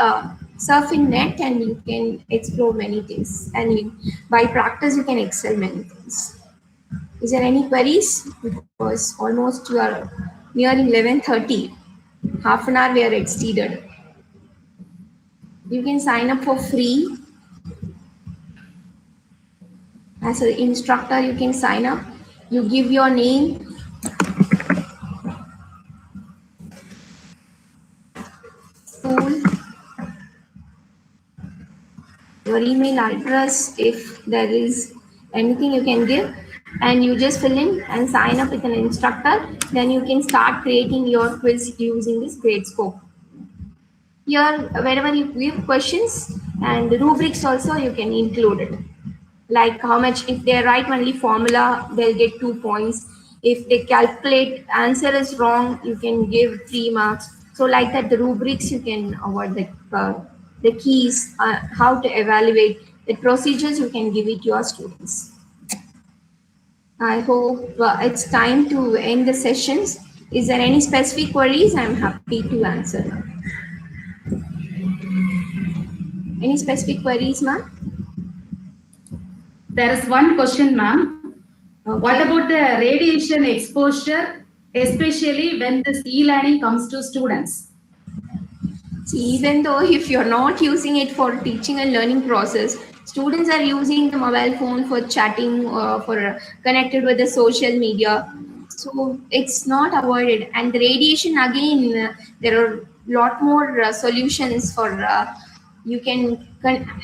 surf in net and you can explore many things. And by practice, you can excel many things. Is there any queries? Because almost you are nearing 11:30. Half an hour we are exceeded. You can sign up for free. As an instructor, you can sign up. You give your name, school, your email address, if there is anything you can give, and you just fill in and sign up with an instructor. Then you can start creating your quiz using this Gradescope. Here, wherever you give questions and rubrics also, you can include it. Like how much, if they write only formula, they'll get 2 points. If they calculate answer is wrong, you can give 3 marks. So like that, the rubrics you can avoid, the the keys, how to evaluate the procedures, you can give it to your students. I hope it's time to end the sessions. Is there any specific queries? I'm happy to answer. Any specific queries, ma'am? There is one question, ma'am. Okay. What about the radiation exposure, especially when this e-learning comes to students? Even though if you're not using it for teaching and learning process, students are using the mobile phone for chatting or for connected with the social media. So it's not avoided. And the radiation, again, there are a lot more solutions for you can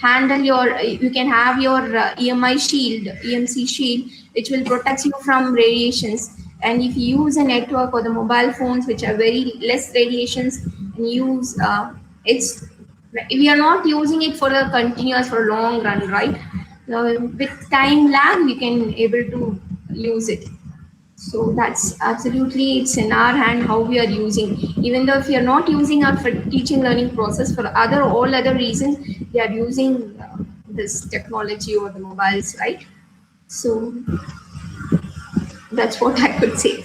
handle your, you can have your EMC shield, which will protect you from radiations. And if you use a network or the mobile phones, which are very less radiations, and use we are not using it for a continuous for a long run, right? With time lag, we can able to use it. So that's absolutely, it's in our hand how we are using. Even though if you're not using it for teaching learning process, for all other reasons, we are using this technology or the mobiles, right? So that's what I could say.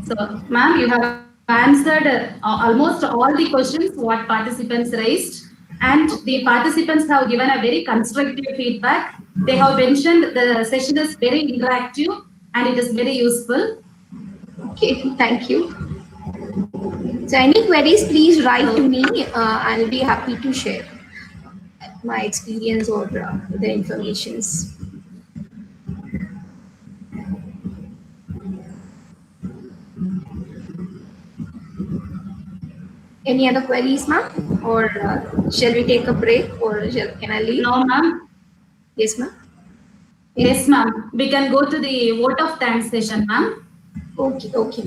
So, ma'am, you have answered almost all the questions what participants raised, and the participants have given a very constructive feedback. They have mentioned the session is very interactive and it is very useful. Okay, thank you. So any queries, please write to me. I'll be happy to share my experience or the informations. Any other queries, ma'am? Or shall we take a break, or can I leave? No, ma'am. Yes, ma'am. Yes, ma'am. We can go to the vote of thanks session, ma'am. Okay, okay.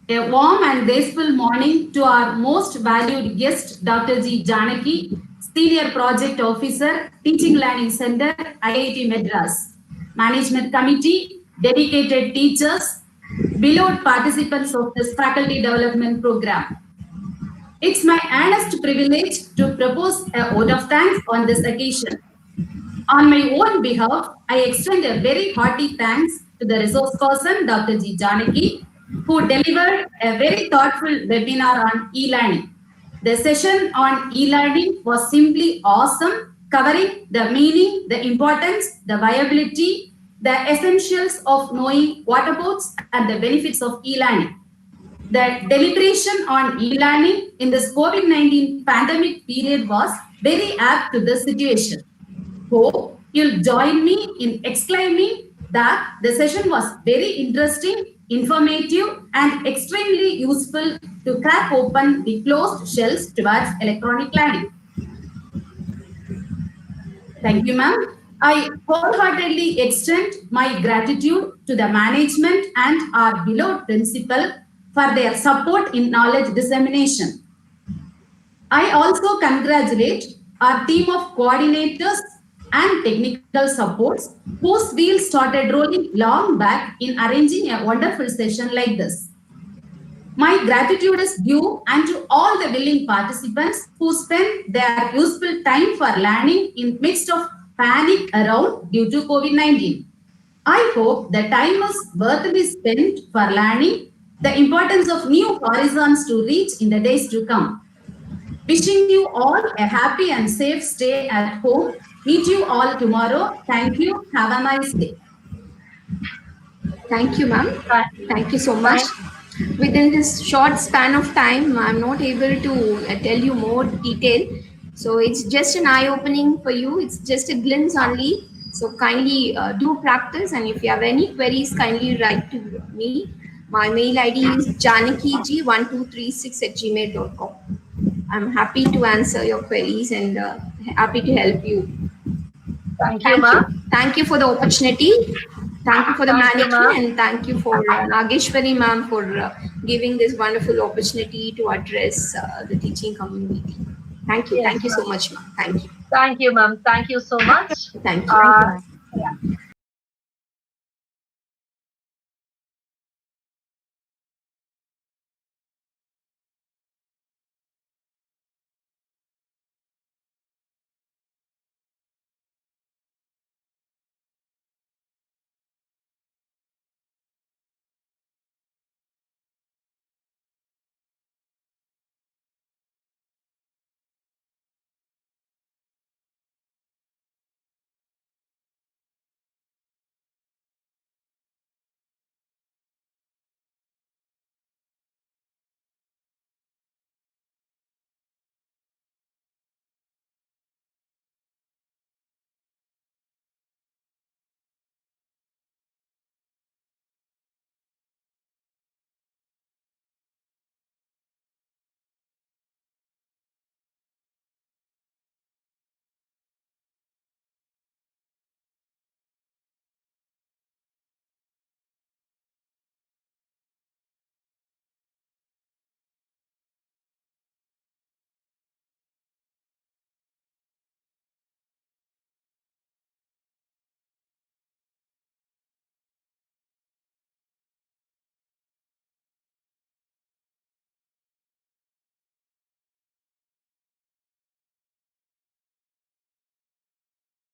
A warm and graceful morning to our most valued guest, Dr. G. Janaki, Senior Project Officer, Teaching Learning Center, IIT Madras, Management Committee, dedicated teachers, beloved participants of this faculty development program. It's my honest privilege to propose a vote of thanks on this occasion. On my own behalf, I extend a very hearty thanks to the resource person, Dr. G. Janaki, who delivered a very thoughtful webinar on e-learning. The session on e-learning was simply awesome, covering the meaning, the importance, the viability, the essentials of knowing what about and the benefits of e-learning. The deliberation on e-learning in this COVID-19 pandemic period was very apt to the situation. Hope you'll join me in exclaiming that the session was very interesting, informative, and extremely useful to crack open the closed shells towards electronic learning. Thank you, ma'am. I wholeheartedly extend my gratitude to the management and our beloved principal for their support in knowledge dissemination. I also congratulate our team of coordinators and technical supports whose wheels started rolling long back in arranging a wonderful session like this. My gratitude is due and to all the willing participants who spent their useful time for learning in midst of panic around due to COVID-19. I hope the time is worth to be spent for learning the importance of new horizons to reach in the days to come. Wishing you all a happy and safe stay at home. Meet you all tomorrow. Thank you. Have a nice day. Thank you, ma'am. Thank you so much. Within this short span of time, I'm not able to tell you more detail. So it's just an eye-opening for you. It's just a glimpse only. So kindly do practice. And if you have any queries, kindly write to me. My mail ID is janakij1236@gmail.com. I'm happy to answer your queries and happy to help you. Thank you, ma'am. Thank you for the opportunity. Thank you for the management, and thank you for Nageshwari ma'am for giving this wonderful opportunity to address the teaching community. Thank you. Yes, Thank you so much, ma'am. Thank you. Thank you, ma'am. Thank you so much. Thank you. Yeah.